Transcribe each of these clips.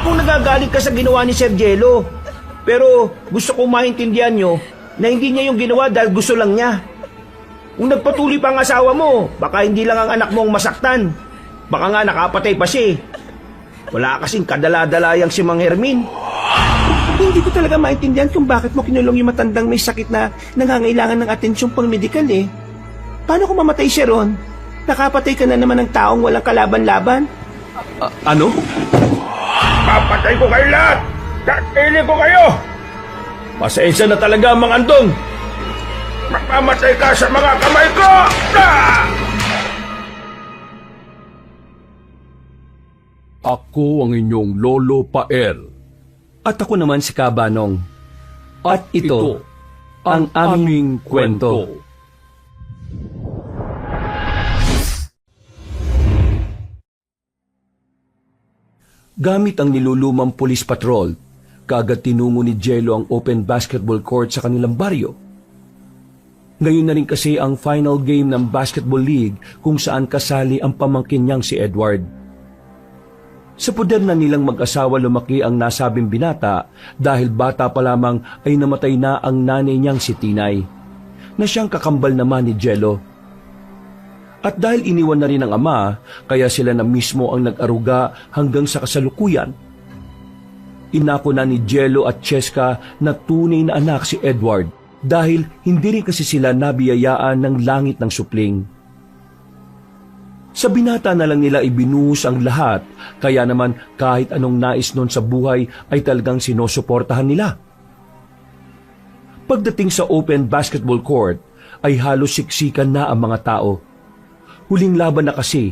pong nagagalit ka sa ginawa ni Sir Jello. Pero gusto kong maintindihan nyo na hindi niya yung ginawa dahil gusto lang niya. Kung nagpatuloy pa ang asawa mo, baka hindi lang ang anak mo ang masaktan. Baka nga nakapatay pa siya. Wala kasing kadala-dalayang si Mang Hermin. Hindi ko talaga maintindihan kung bakit mo kinulong yung matandang may sakit na nangangailangan ng atensyong pang-medikal eh. Paano kung mamatay siya ron? Nakapatay ka na naman ng taong walang kalaban-laban? Ano? Papatay ko kayo lahat! Kakili ko kayo! Pasensya na talaga, Mang Andong! Mamamatay ka sa mga kamay ko! Ah! Ako ang inyong Lolo Pael. At ako naman si Kabanong. At ito ang aming kwento. Gamit ang nilulumang police patrol, kaagad tinungo ni Jello ang open basketball court sa kanilang baryo. Ngayon na rin kasi ang final game ng basketball league kung saan kasali ang pamangkin niyang si Edward. Sa puder na nilang mag-asawa lumaki ang nasabing binata dahil bata pa lamang ay namatay na ang nanay niyang si Tinay, na siyang kakambal naman ni Jello. At dahil iniwan na rin ng ama, kaya sila na mismo ang nag-aruga hanggang sa kasalukuyan. Inako na ni Jello at Cheska na tunay na anak si Edward dahil hindi rin kasi sila nabiyayaan ng langit ng supling. Sa binata na lang nila ibinuhos ang lahat, kaya naman kahit anong nais nun sa buhay ay talagang sinusuportahan nila. Pagdating sa open basketball court, ay halos siksikan na ang mga tao. Huling laban na kasi,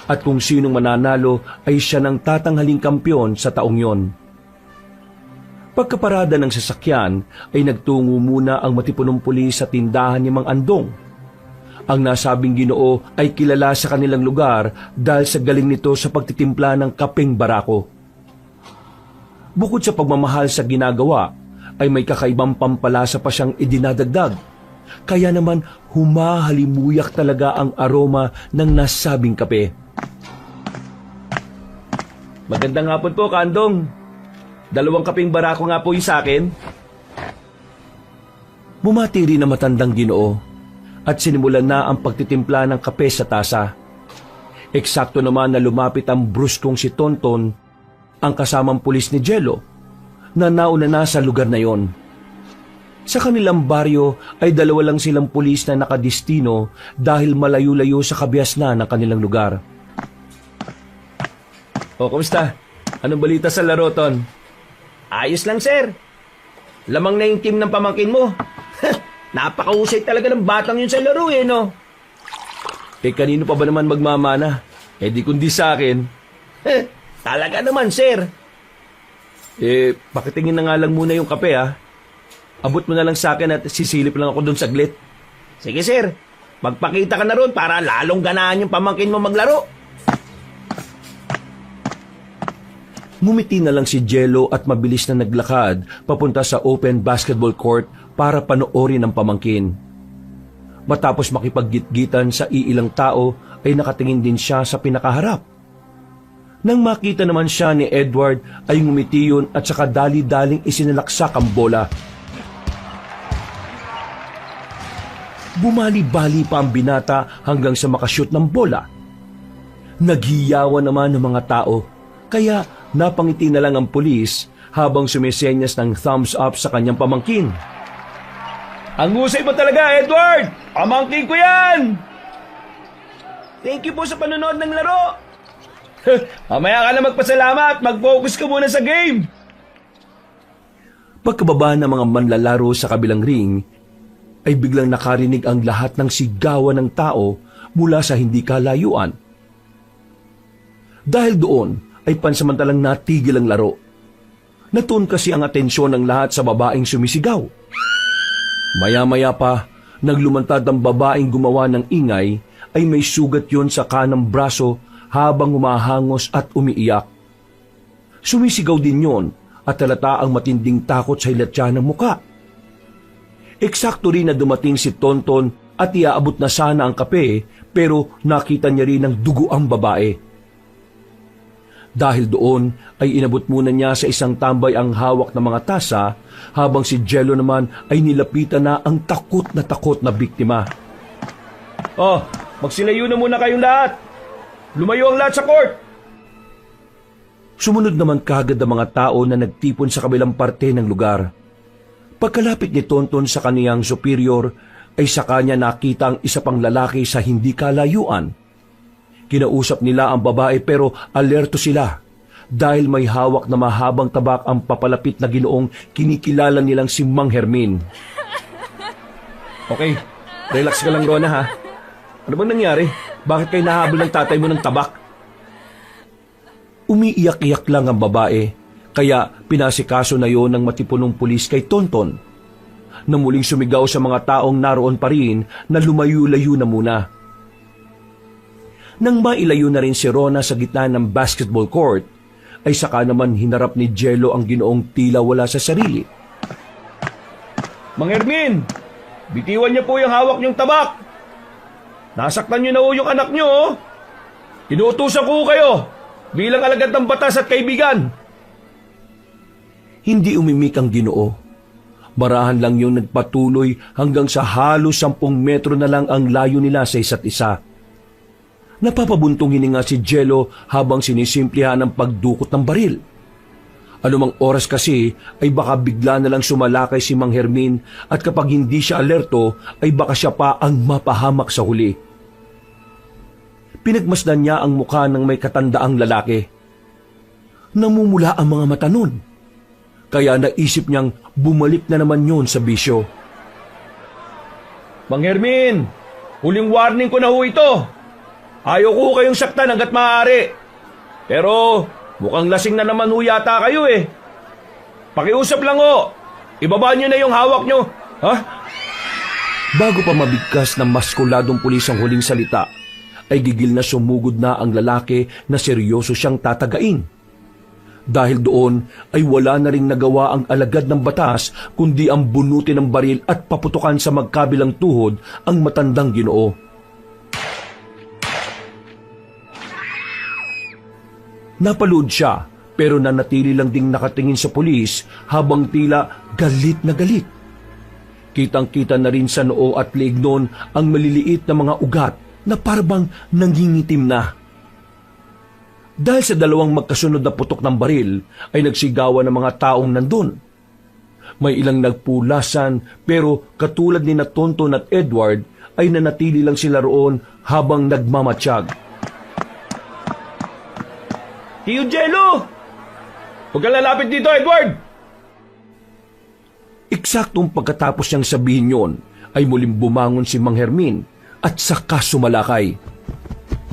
at kung sinong mananalo ay siya ng tatanghaling kampyon sa taong yon. Pagkaparada ng sasakyan ay nagtungo muna ang matipunong pulis sa tindahan ni Mang Andong. Ang nasabing Ginoo ay kilala sa kanilang lugar dahil sa galing nito sa pagtitimpla ng kapeng barako. Bukod sa pagmamahal sa ginagawa, ay may kakaibang pampalasa pa siyang idinadagdag. Kaya naman humahalimuyak talaga ang aroma ng nasabing kape. Magandang hapon po, Kandong. 2 kapeng barako nga po yung sa akin. Bumati rin na matandang Ginoo at sinimulan na ang pagtitimpla ng kape sa tasa. Eksakto naman na lumapit ang bruskong si Tonton, ang kasamang pulis ni Jello, na nauna na sa lugar na yon. Sa kanilang baryo ay 2 lang silang pulis na nakadistino dahil malayo-layo sa kabiasnan ng kanilang lugar. O, kumusta? Anong balita sa laro, Ton? Ayos lang, sir. Lamang na yung team ng pamangkin mo. Napakahusay talaga ng batang yun sa laro, eh, no? Kanino pa ba naman magmamana? Di kundi sa akin. Talaga naman, sir. Pakitingin na nga lang muna yung kape, ha? Abot mo na lang sa akin at sisilip lang ako doon saglit. Sige, sir. Magpakita ka na ron para lalong ganahan yung pamangkin mo maglaro. Ngumiti na lang si Jello at mabilis na naglakad papunta sa open basketball court para panoorin ang pamangkin. Matapos makipaggitgitan sa iilang tao ay nakatingin din siya sa pinakaharap. Nang makita naman siya ni Edward ay ngumiti yun at saka dali-daling isinalaksak ang bola. Bumali-bali pa ang binata hanggang sa makashoot ng bola. Naghiyawan naman ng mga tao, kaya napangiti na lang ang pulis habang sumisenyas ng thumbs up sa kanyang pamangkin. Ang husay mo talaga, Edward! Pamangkin ko yan! Thank you po sa panonood ng laro. Mamaya ka na magpasalamat. Mag-focus ka muna sa game. Pagkababa ng mga manlalaro sa kabilang ring, ay biglang nakarinig ang lahat ng sigawan ng tao mula sa hindi kalayuan. Dahil doon ay pansamantalang natigil ang laro. Natuon kasi ang atensyon ng lahat sa babaeng sumisigaw. Maya-maya pa, naglumantad ang babaeng gumawa ng ingay ay may sugat yon sa kanang braso habang humahangos at umiiyak. Sumisigaw din yon at halata ang matinding takot sa hilatya ng muka. Eksakto rin na dumating si Tonton at iaabot na sana ang kape pero nakita niya rin ng dugo ang babae. Dahil doon ay inabot muna niya sa isang tambay ang hawak ng mga tasa habang si Jello naman ay nilapitan na ang takot na biktima. Oh, magsilayo na muna kayong lahat. Lumayo ang lahat sa court. Sumunod naman kagad ang mga tao na nagtipon sa kabilang parte ng lugar. Pagkalapit ni Tonton sa kaniyang superior, ay saka niya nakita ang isa pang lalaki sa hindi kalayuan. Kinausap nila ang babae pero alerto sila dahil may hawak na mahabang tabak ang papalapit na ginoong kinikilala nilang si Mang Hermin. Okay, relax ka lang, Rona, ha? Ano bang nangyari? Bakit kayo nahabol ng tatay mo ng tabak? Umiiyak-iyak lang ang babae, kaya pinasikaso na yon ng matipunong pulis kay Tonton, na muling sumigaw sa mga taong naroon pa rin na lumayo-layo na muna. Nang mailayo na rin si Rona sa gitna ng basketball court, ay saka naman hinarap ni Jello ang ginoong tila wala sa sarili. Mang Hermin, bitiwan niyo po yung hawak niyong tabak. Nasaktan niyo na po yung anak niyo, oh. Inuutusan ko kayo bilang alagad ng batas at kaibigan. Hindi umimik ang Ginoo. Marahan lang yung nagpatuloy hanggang sa halos 10 metro na lang ang layo nila sa isa't isa. Napapabuntong hininga si Jello habang sinisimplihan ang pagdukot ng baril. Anumang oras kasi ay baka bigla na lang sumalakay si Mang Hermin at kapag hindi siya alerto ay baka siya pa ang mapahamak sa huli. Pinagmasdan niya ang mukha ng may katandaang lalaki. Namumula ang mga mata nun. Kaya naisip niyang bumalik na naman yun sa bisyo. Mang Hermin, huling warning ko na ho ito. Ayaw ko kayong saktan hanggat maaari. Pero mukhang lasing na naman ho yata kayo eh. Pakiusap lang ho. Ibaba niyo na yung hawak niyo. Ha? Bago pa mabigkas ng maskuladong pulis ang huling salita, ay gigil na sumugod na ang lalaki na seryoso siyang tatagain. Dahil doon ay wala na ring nagawa ang alagad ng batas kundi ang bunutin ng baril at paputukan sa magkabilang tuhod ang matandang Ginoo. Napalood siya pero nanatili lang ding nakatingin sa pulis habang tila galit na galit. Kitang-kita na rin sa noo at leeg noon ang maliliit na mga ugat na parang nangingitim na. Dahil sa dalawang magkasunod na putok ng baril ay nagsigawan ng mga taong nandun. May ilang nagpulasan pero katulad ni na Tonton at Edward ay nanatili lang sila roon habang nagmamatsyag. Tiyo Jello! Huwag kang lalapit dito, Edward! Eksaktong pagkatapos niyang sabihin yon, ay muling bumangon si Mang Hermin at saka sumalakay.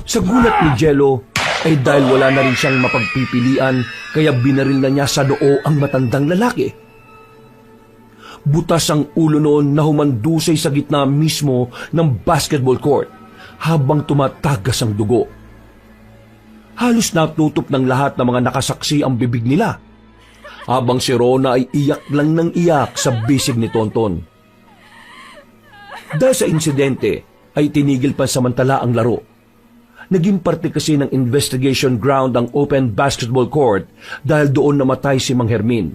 Sa gulat ni Jello ay dahil wala na rin siyang mapagpipilian kaya binaril na niya sa noo ang matandang lalaki. Butas ang ulo noon na humandusay sa gitna mismo ng basketball court habang tumatagas ang dugo. Halos natutup ng lahat ng mga nakasaksi ang bibig nila, habang si Rona ay iyak lang ng iyak sa bisig ni Tonton. Dahil sa insidente ay tinigil pansamantala ang laro. Naging parte kasi ng investigation ground ang open basketball court dahil doon namatay si Mang Hermin.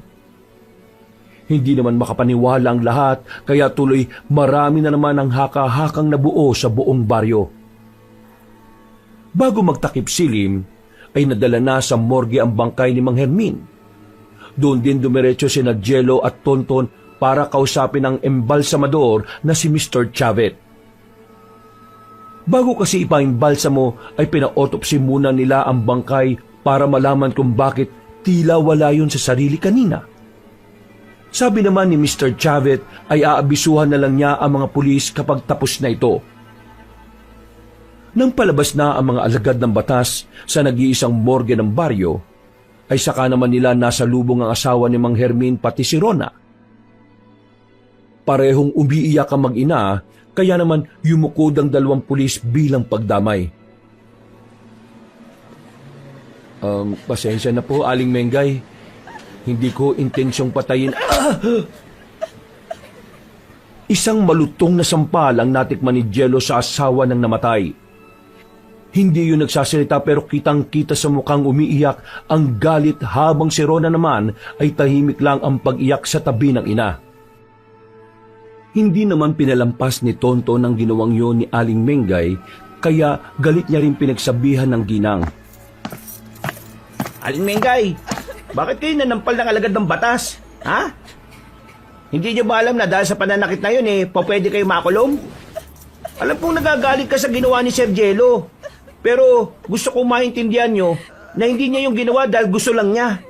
Hindi naman makapaniwala ang lahat kaya tuloy marami na naman ang haka-hakang nabuo sa buong baryo. Bago magtakip silim, ay nadala na sa morgue ang bangkay ni Mang Hermin. Doon din dumiretso sina Jello at Tonton para kausapin ang embalsamador na si Mr. Chavez. Bago kasi ipaimbalsamo ay pina-autopsy muna nila ang bangkay para malaman kung bakit tila wala yun sa sarili kanina. Sabi naman ni Mr. Chavez ay aabisuhan na lang niya ang mga pulis kapag tapos na ito. Nang palabas na ang mga alagad ng batas sa nag-iisang morgue ng baryo, ay saka naman nila nasa lubong ang asawa ni Mang Hermin pati si Rona. Parehong umiiyak ang mag-ina, kaya naman yumukod ang 2 pulis bilang pagdamay. Pasensya na po, Aling Mengay. Hindi ko intensyong patayin. Isang malutong na sampal ang natikman ni Jello sa asawa ng namatay. Hindi yun nagsasalita pero kitang-kita sa mukhang umiiyak ang galit habang si Rona naman ay tahimik lang ang pag-iyak sa tabi ng ina. Hindi naman pinalampas ni Tonton ang ginawang yun ni Aling Mengay kaya galit niya rin pinagsabihan ng ginang. Aling Mengay, bakit kayo nanampal ng alagad ng batas? Ha? Hindi niyo ba alam na dahil sa pananakit na yun pwede kayo makulong? Alam kong nagagalit ka sa ginawa ni Sir Jello. Pero gusto kong maintindihan nyo na hindi niya yung ginawa dahil gusto lang niya.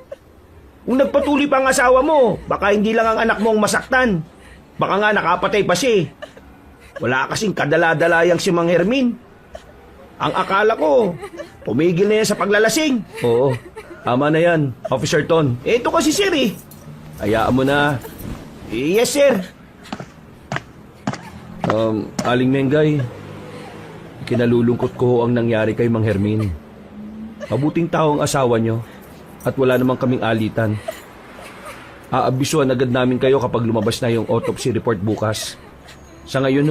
Kung nagpatuloy pa ang asawa mo, baka hindi lang ang anak mo ang masaktan. Baka nga nakapatay pa siya. Wala kasing kadala-dalayang si Mang Hermin. Ang akala ko, tumigil na yan sa paglalasing. Oo, tama na yan, Officer Ton. Ito kasi sir Hayaan mo na. Yes sir. Aling Mengay, kinalulungkot ko ang nangyari kay Mang Hermin. Mabuting tao ang asawa nyo at wala namang kaming alitan. Aabisuhan agad namin kayo kapag lumabas na yung autopsy report bukas. Sa ngayon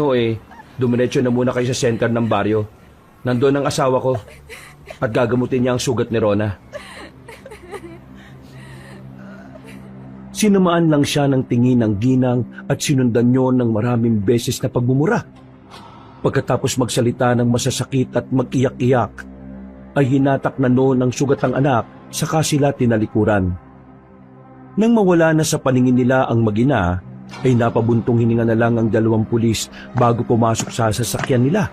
dumiretso na muna kayo sa center ng baryo. Nandoon ang asawa ko at gagamutin niya ang sugat ni Rona. Sinamaan lang siya ng tingin ng ginang at sinundan niyo ng maraming beses na pagmumura. Pagkatapos magsalita ng masasakit at mag-iyak-iyak, ay hinatak na noon ang sugat ng anak saka sila tinalikuran. Nang mawala na sa paningin nila ang mag-ina, ay napabuntong hininga na lang ang 2 pulis bago pumasok sa sasakyan nila.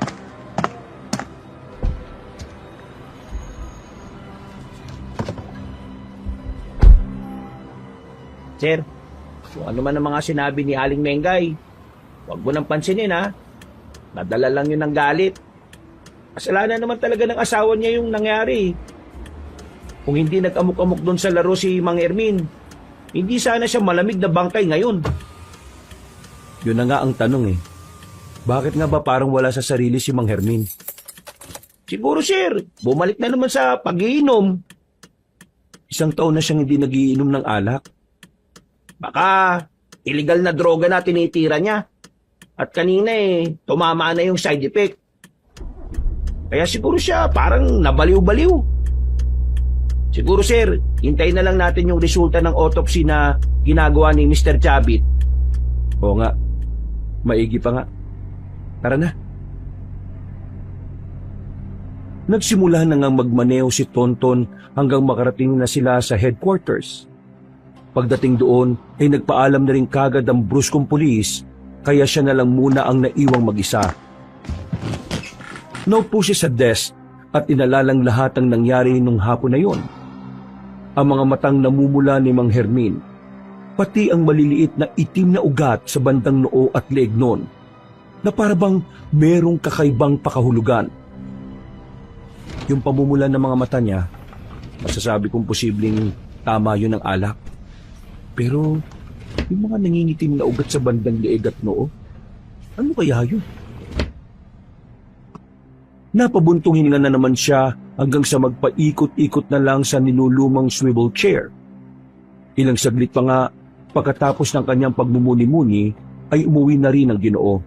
Sir, kung ano man ang mga sinabi ni Aling Mengay, huwag mo nang pansinin ha. Nadala lang yun ng galit. Kasalanan naman talaga ng asawa niya yung nangyari. Kung hindi nag-amok-amok doon sa laro si Mang Hermin, hindi sana siya malamig na bangkay ngayon. Yun na nga ang tanong Bakit nga ba parang wala sa sarili si Mang Hermin? Siguro sir, bumalik na naman sa pag-iinom. 1 taon na siyang hindi nagiinom ng alak. Baka illegal na droga na tinitira niya. At kanina tumama na yung side effect. Kaya siguro siya parang nabaliw-baliw. Siguro sir, hintayin na lang natin yung resulta ng autopsy na ginagawa ni Mr. Chabit. Oo nga, maigi pa nga. Tara na. Nagsimula na ngang magmaneho si Tonton hanggang makarating na sila sa headquarters. Pagdating doon ay nagpaalam na rin kagad ang bruskong pulis kaya siya na lang muna ang naiwang mag-isa. Naupo siya sa desk at inalalang lahat ang nangyari nung hapon na yon. Ang mga matang namumula ni Mang Hermin, pati ang maliliit na itim na ugat sa bandang noo at leeg noon, na parabang merong kakaibang pakahulugan. Yung pamumula ng mga mata niya, masasabi kong posibleng tama yun ng alak. Pero yung mga nangingitim na ugat sa bandang leeg at noo, ano kaya yun? Napabuntong hininga na naman siya hanggang sa magpaikot-ikot na lang sa nilulumang swivel chair. Ilang saglit pa nga, pagkatapos ng kanyang pagmumuni-muni, ay umuwi na rin ang Ginoo.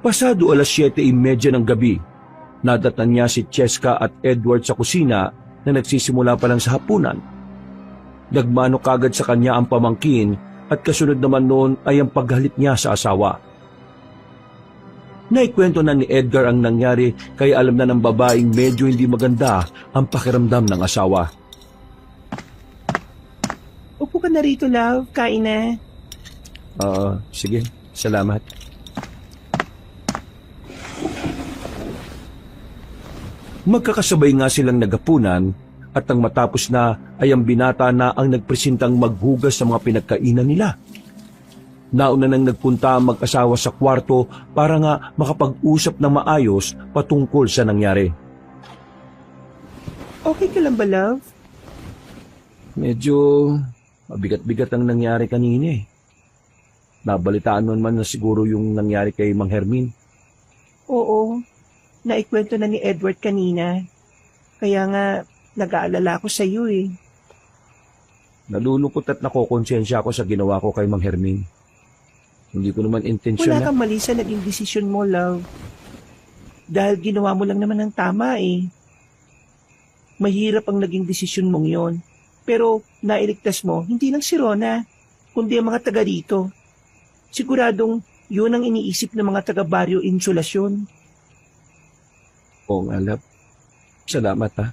Pasado 7:30 ng gabi, nadatan niya si Cheska at Edward sa kusina na nagsisimula pa lang sa hapunan. Nagmano kagad sa kanya ang pamangkin at kasunod naman noon ay ang paghalit niya sa asawa. Naikwento na ni Edgar ang nangyari kaya alam na ng babaeng medyo hindi maganda ang pakiramdam ng asawa. Upo ka na rito, love. Kain na. Sige. Salamat. Magkakasabay nga silang nagapunan at ang matapos na ay ang binata na ang nagpresintang maghugas sa mga pinagkainan nila. Nauna nang nagpunta ang mag-asawa sa kwarto para nga makapag-usap na maayos patungkol sa nangyari. Okay ka lang ba, love? Medyo mabigat-bigat ang nangyari kanina Nabalitaan mo naman na siguro yung nangyari kay Mang Hermin. Oo, naikwento na ni Edward kanina. Kaya nga, nag-aalala ako sa iyo Nalulungkot at nakokonsensya ako sa ginawa ko kay Mang Hermin. Hindi ko naman intensyon Wala na... kang mali sa naging desisyon mo, love. Dahil ginawa mo lang naman ang tama eh. Mahirap ang naging desisyon mong yon. Pero nailigtas mo, hindi lang si Rona, kundi ang mga taga rito. Siguradong yun ang iniisip ng mga taga Barrio Insulasyon. Oo nga, love. Salamat ha.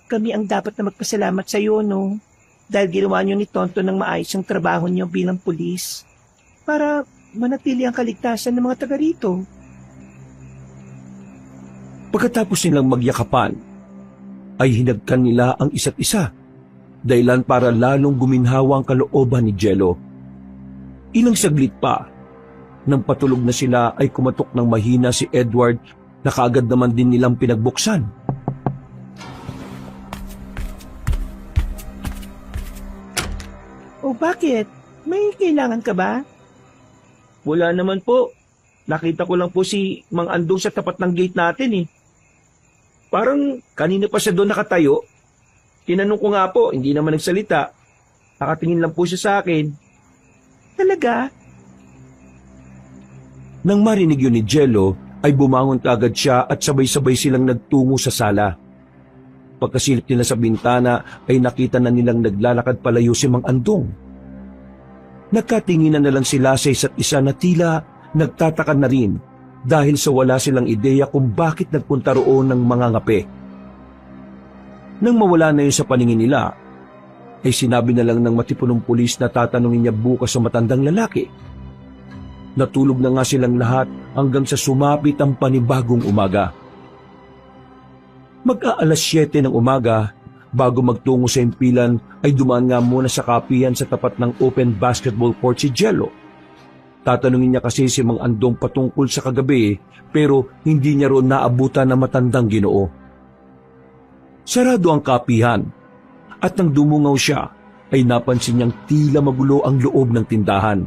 Kami ang dapat na magpasalamat sa iyo, no? Dahil ginawa niyo ni Tonto ng maayos ang trabaho niyo bilang pulis para manatili ang kaligtasan ng mga taga rito. Pagkatapos nilang magyakapan, ay hinagkan nila ang isa't isa, dahilan para lalong guminhawa ang kalooban ni Jello. Ilang saglit pa, nang patulog na sila ay kumatok ng mahina si Edward na kaagad naman din nilang pinagbuksan. O bakit? May kailangan ka ba? Wala naman po. Nakita ko lang po si Mang Andong sa tapat ng gate natin eh. Parang kanina pa siya doon nakatayo. Tinanong ko nga po, hindi naman nagsalita. Nakatingin lang po siya sa akin. Talaga? Nang marinig yun ni Jello, ay bumangon kaagad siya at sabay-sabay silang nagtungo sa sala. Pagkasilip nila sa bintana ay nakita na nilang naglalakad palayo si Mang Andong. Nagkatinginan na lang sila sa isa't isa na tila nagtataka na rin dahil sa wala silang ideya kung bakit nagpunta roon ng mga ngape. Nang mawala na yun sa paningin nila, ay sinabi na lang ng matipunong pulis na tatanungin niya bukas sa matandang lalaki. Natulog na nga silang lahat hanggang sa sumapit ang panibagong umaga. Mag-aalas 7 ng umaga, bago magtungo sa impilan ay dumaan nga muna sa kapihan sa tapat ng open basketball court si Jello. Tatanungin niya kasi si Mang Andong patungkol sa kagabi pero hindi niya roon naabutan ng matandang Ginoo. Sarado ang kapihan at nang dumungaw siya ay napansin niyang tila magulo ang loob ng tindahan.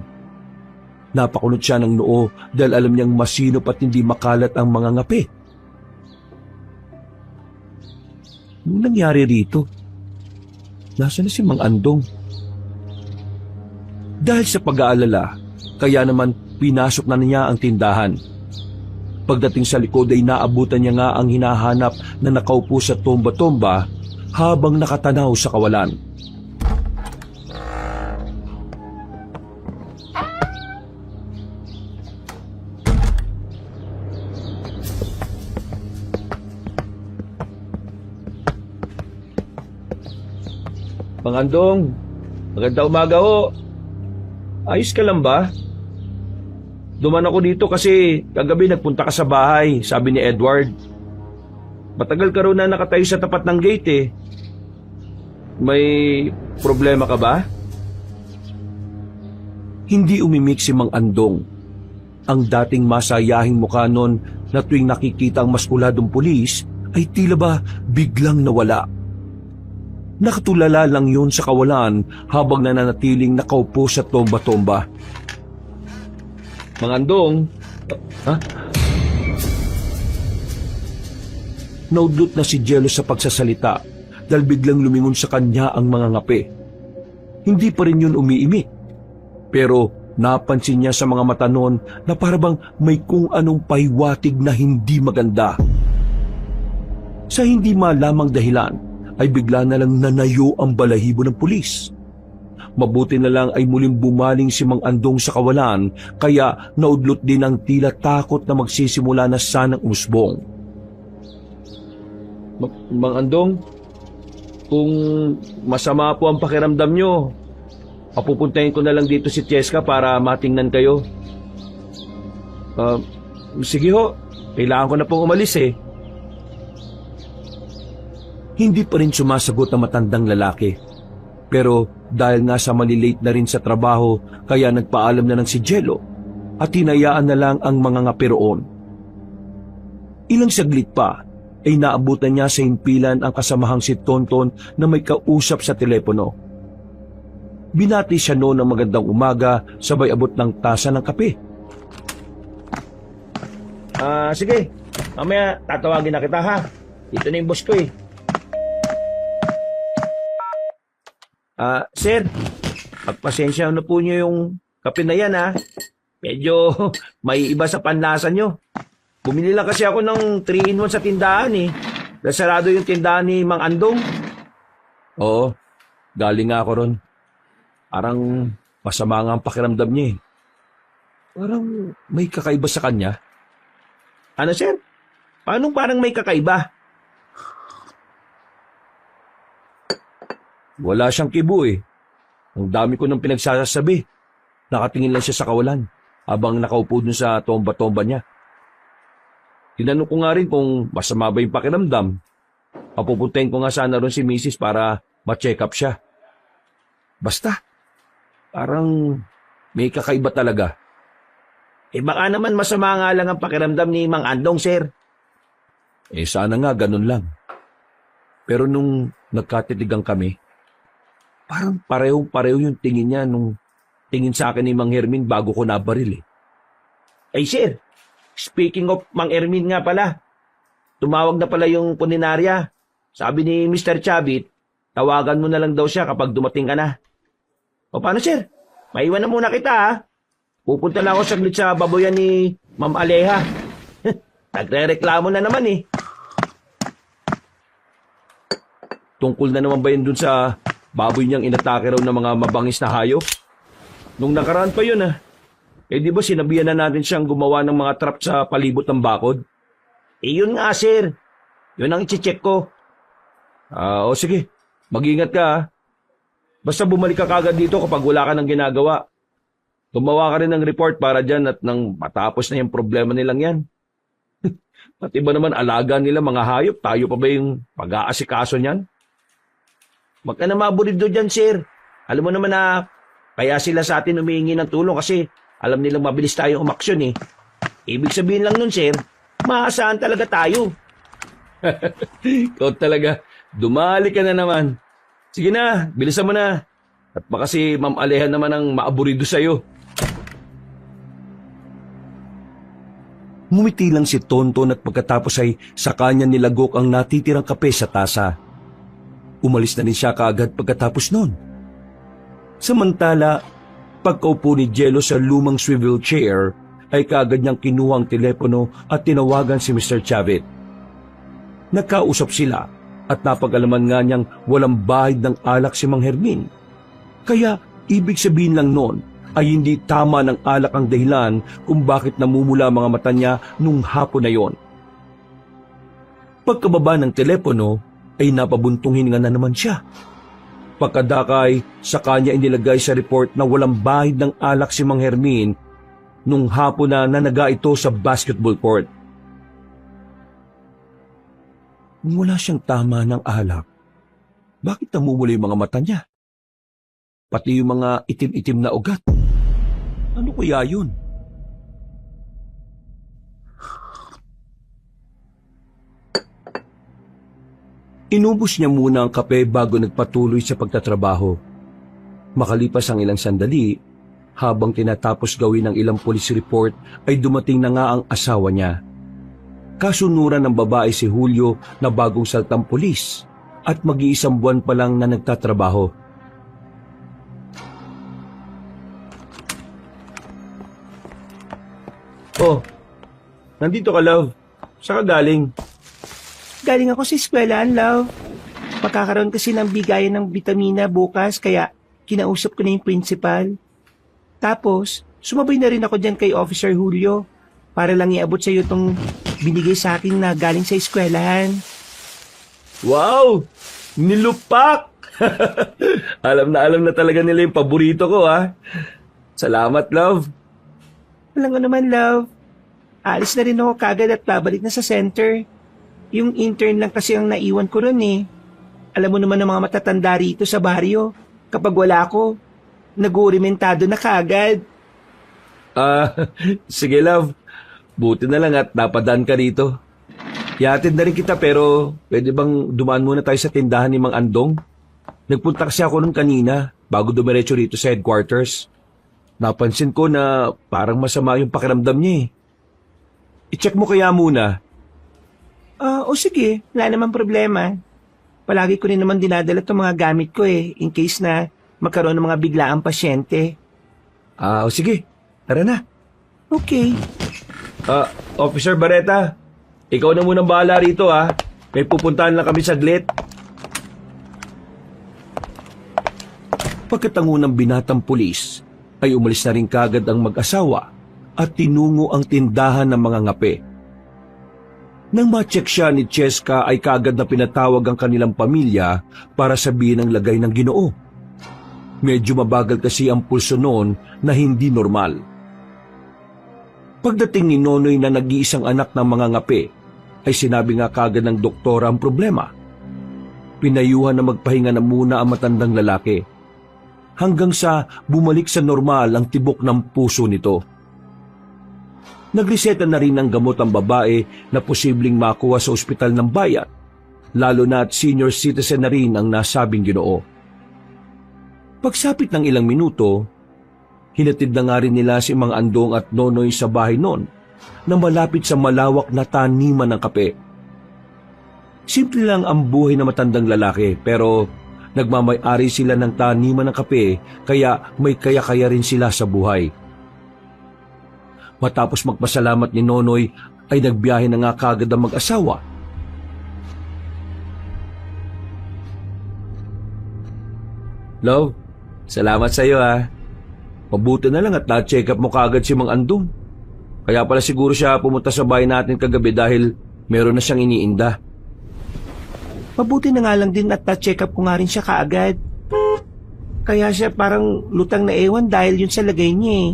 Napakunot siya ng noo dahil alam niyang masinop at hindi makalat ang mga ngape. Anong nangyari rito? Nasaan na si Mang Andong? Dahil sa pag-aalala, kaya naman pinasok na niya ang tindahan. Pagdating sa likod ay naabutan niya nga ang hinahanap na nakaupo sa tomba-tomba habang nakatanaw sa kawalan. Mang Andong, magandang umaga ho. Ayos ka lang ba? Duman ako dito kasi kagabi nagpunta ka sa bahay, sabi ni Edward. Matagal ka raw na nakatayo sa tapat ng gate eh. May problema ka ba? Hindi umimik si Mang Andong. Ang dating masayahing mukha nun na tuwing nakikita ang maskuladong pulis ay tila ba biglang nawala. Nakatulala lang yun sa kawalan habang nananatiling nakaupo sa tomba-tomba. Mang Andong, Naudlot na si Jello sa pagsasalita dahil biglang lumingon sa kanya ang mga ngape. Hindi pa rin yun umiimik. Pero napansin niya sa mga mata nun na parabang may kung anong pahiwatig na hindi maganda. Sa hindi malamang dahilan, ay bigla na lang nanayo ang balahibo ng pulis. Mabuti na lang ay muling bumaling si Mang Andong sa kawalan, kaya naudlot din ang tila takot na magsisimula na sanang umusbong. Mang Andong, kung masama po ang pakiramdam nyo, papupuntahin ko na lang dito si Cheska para matingnan kayo. Sige ho, kailangan ko na pong umalis eh. Hindi pa rin sumasagot ang matandang lalaki. Pero dahil nga sa malilate na rin sa trabaho, kaya nagpaalam na lang si Jello at hinayaan na lang ang mga ngape roon. Ilang saglit pa ay naabutan niya sa himpilan ang kasamahang si Tonton na may kausap sa telepono. Binati siya noon ng magandang umaga sabay abot ng tasa ng kape. Sige, mamaya tatawagin na kita ha. Dito na yung boss ko eh. Sir, pagpasensya na po niyo yung kape na yan ha. Medyo may iba sa panlasa nyo. Bumili lang kasi ako ng 3-in-1 sa tindahan eh. Nasarado yung tindahan ni Mang Andong. Oo, galing nga ako ron. Parang masama nga ang pakiramdam niya eh. Parang may kakaiba sa kanya. Ano, sir? Paano parang may kakaiba? Wala siyang kibo eh. Ang dami ko nang pinagsasabi. Nakatingin lang siya sa kawalan habang nakaupo dun sa tomba-tomba niya. Tinanong ko nga rin kung masama ba yung pakiramdam. Papupuntahin ko nga sana ron si Mrs. para ma-check up siya. Basta, parang may kakaiba talaga. Eh baka naman masama nga lang ang pakiramdam ni Mang Andong, sir. Eh sana nga ganun lang. Pero nung nagkatitigang kami, parang parehong-pareho yung tingin niya nung tingin sa akin ni Mang Hermin bago ko nabaril eh. Ay, sir, speaking of Mang Ermin nga pala, tumawag na pala yung puninarya. Sabi ni Mr. Chavit, tawagan mo na lang daw siya kapag dumating ka na. O paano, sir? Maiwan na muna kita, ha? Pupunta lang ako saglit sa baboyan ni Ma'am Aleha. Nagre-reklamo na naman eh. Tungkol na naman ba yun dun sa baboy niyang inatake raw ng mga mabangis na hayop? Nung nakaraan pa yun Eh di ba sinabihan na natin siyang gumawa ng mga trap sa palibot ng bakod? Eh yun nga, sir. Yun ang iche-check ko. O sige, mag-ingat ka ha. Basta bumalik ka kagad dito kapag wala ka ng ginagawa. Gumawa ka rin ng report para dyan at nang matapos na yung problema nilang yan. Pati ba naman alaga nila mga hayop, tayo pa ba yung pag-aasikaso niyan? Huwag ka na maburido dyan, sir. Alam mo naman na kaya sila sa atin humihingi ng tulong kasi alam nilang mabilis tayo umaksyon eh. Ibig sabihin lang nun, sir, maasahan talaga tayo. Ikaw talaga, dumali ka na naman. Sige na, bilisan mo na. At baka si Ma'am Aleha naman ang maaburido sa'yo. Ngumiti lang si Tonton at pagkatapos ay sa kanya nilagok ang natitirang kape sa tasa. Umalis na rin siya kaagad pagkatapos nun. Samantala, pagkaupo ni Jello sa lumang swivel chair, ay kaagad niyang kinuha ang telepono at tinawagan si Mr. Chavit. Nagkausap sila at napag-alaman nga niyang walang bahid ng alak si Mang Hermin. Kaya ibig sabihin lang noon ay hindi tama ng alak ang dahilan kung bakit namumula mga mata niya nung hapon na yon. Pagkababa ng telepono ay napabuntong hininga na naman siya. Pagkadakay, sa kanya inilagay sa report na walang bahid ng alak si Mang Hermin nung hapon na nanaga ito sa basketball court. Kung wala siyang tama ng alak, bakit namumula yung mga mata niya? Pati yung mga itim-itim na ugat. Ano kaya yun? Inubos niya muna ang kape bago nagpatuloy sa pagtatrabaho. Makalipas ang ilang sandali, habang tinatapos gawin ang ilang police report ay dumating na nga ang asawa niya. Kasunuran ng babae si Julio na bagong saltang pulis at mag-iisang buwan pa lang na nagtatrabaho. Oh, nandito ka, love. Saan ka galing? Galing ako sa eskwelahan, love. Magkakaroon kasi ng bigayan ng bitamina bukas, kaya kinausap ko na yung principal. Tapos, sumabay na rin ako dyan kay Officer Julio para lang iabot sa iyo itong binigay sa akin na galing sa eskwelahan. Wow! Nilupak! alam na talaga nila yung paborito ko, ha? Salamat, love. Walang ko naman, love. Alis na rin ako kagad at babalik na sa center. Yung intern lang kasi ang naiwan ko ron eh. Alam mo naman ng mga matatanda rito sa baryo. Kapag wala ko, nag-uurimentado na kagad. Sige, love. Buti na lang at napadaan ka rito. Ihatid na rin kita pero pwede bang dumaan muna tayo sa tindahan ni Mang Andong? Nagpunta kasi ako nung kanina bago dumiretso rito sa headquarters. Napansin ko na parang masama yung pakiramdam niya eh. I-check mo kaya muna. O sige, wala naman problema. Palagi ko rin naman dinadala itong mga gamit ko eh, in case na magkaroon ng mga biglaang pasyente. O sige, tara na. Okay. Officer Barreta, ikaw na munang bahala rito ha. May pupuntahan lang kami saglit. Pagkatango ng binatang pulis, ay umalis na rin kagad ang mag-asawa at tinungo ang tindahan ng mga ngape. Nang ma-check siya ni Cheska ay kagad na pinatawag ang kanilang pamilya para sabihin ang lagay ng Ginoo. Medyo mabagal kasi ang pulso noon na hindi normal. Pagdating ni Nonoy na nag-iisang anak ng mga ngape, ay sinabi nga kagad ng doktora ang problema. Pinayuhan na magpahinga na muna ang matandang lalaki, hanggang sa bumalik sa normal ang tibok ng puso nito. Nagreseta na rin ng gamot ang babae na posibleng makuha sa ospital ng bayan, lalo na at senior citizen na rin ang nasabing Ginoo. Pagsapit ng ilang minuto, hinatid na nga rin nila si Mang Andong at Nonoy sa bahay noon na malapit sa malawak na taniman ng kape. Simple lang ang buhay ng matandang lalaki pero nagmamay-ari sila ng taniman ng kape kaya may kaya-kaya rin sila sa buhay. Matapos magpasalamat ni Nonoy ay nagbiyahe na nga kagad ang mag-asawa. Love, salamat sa iyo ha. Mabuti na lang at na-check up mo kagad si Mang Andong. Kaya pala siguro siya pumunta sa bahay natin kagabi dahil meron na siyang iniinda. Mabuti na nga lang din at na-check up ko nga rin siya kaagad. Kaya siya parang lutang na ewan dahil yun sa lagay niya eh.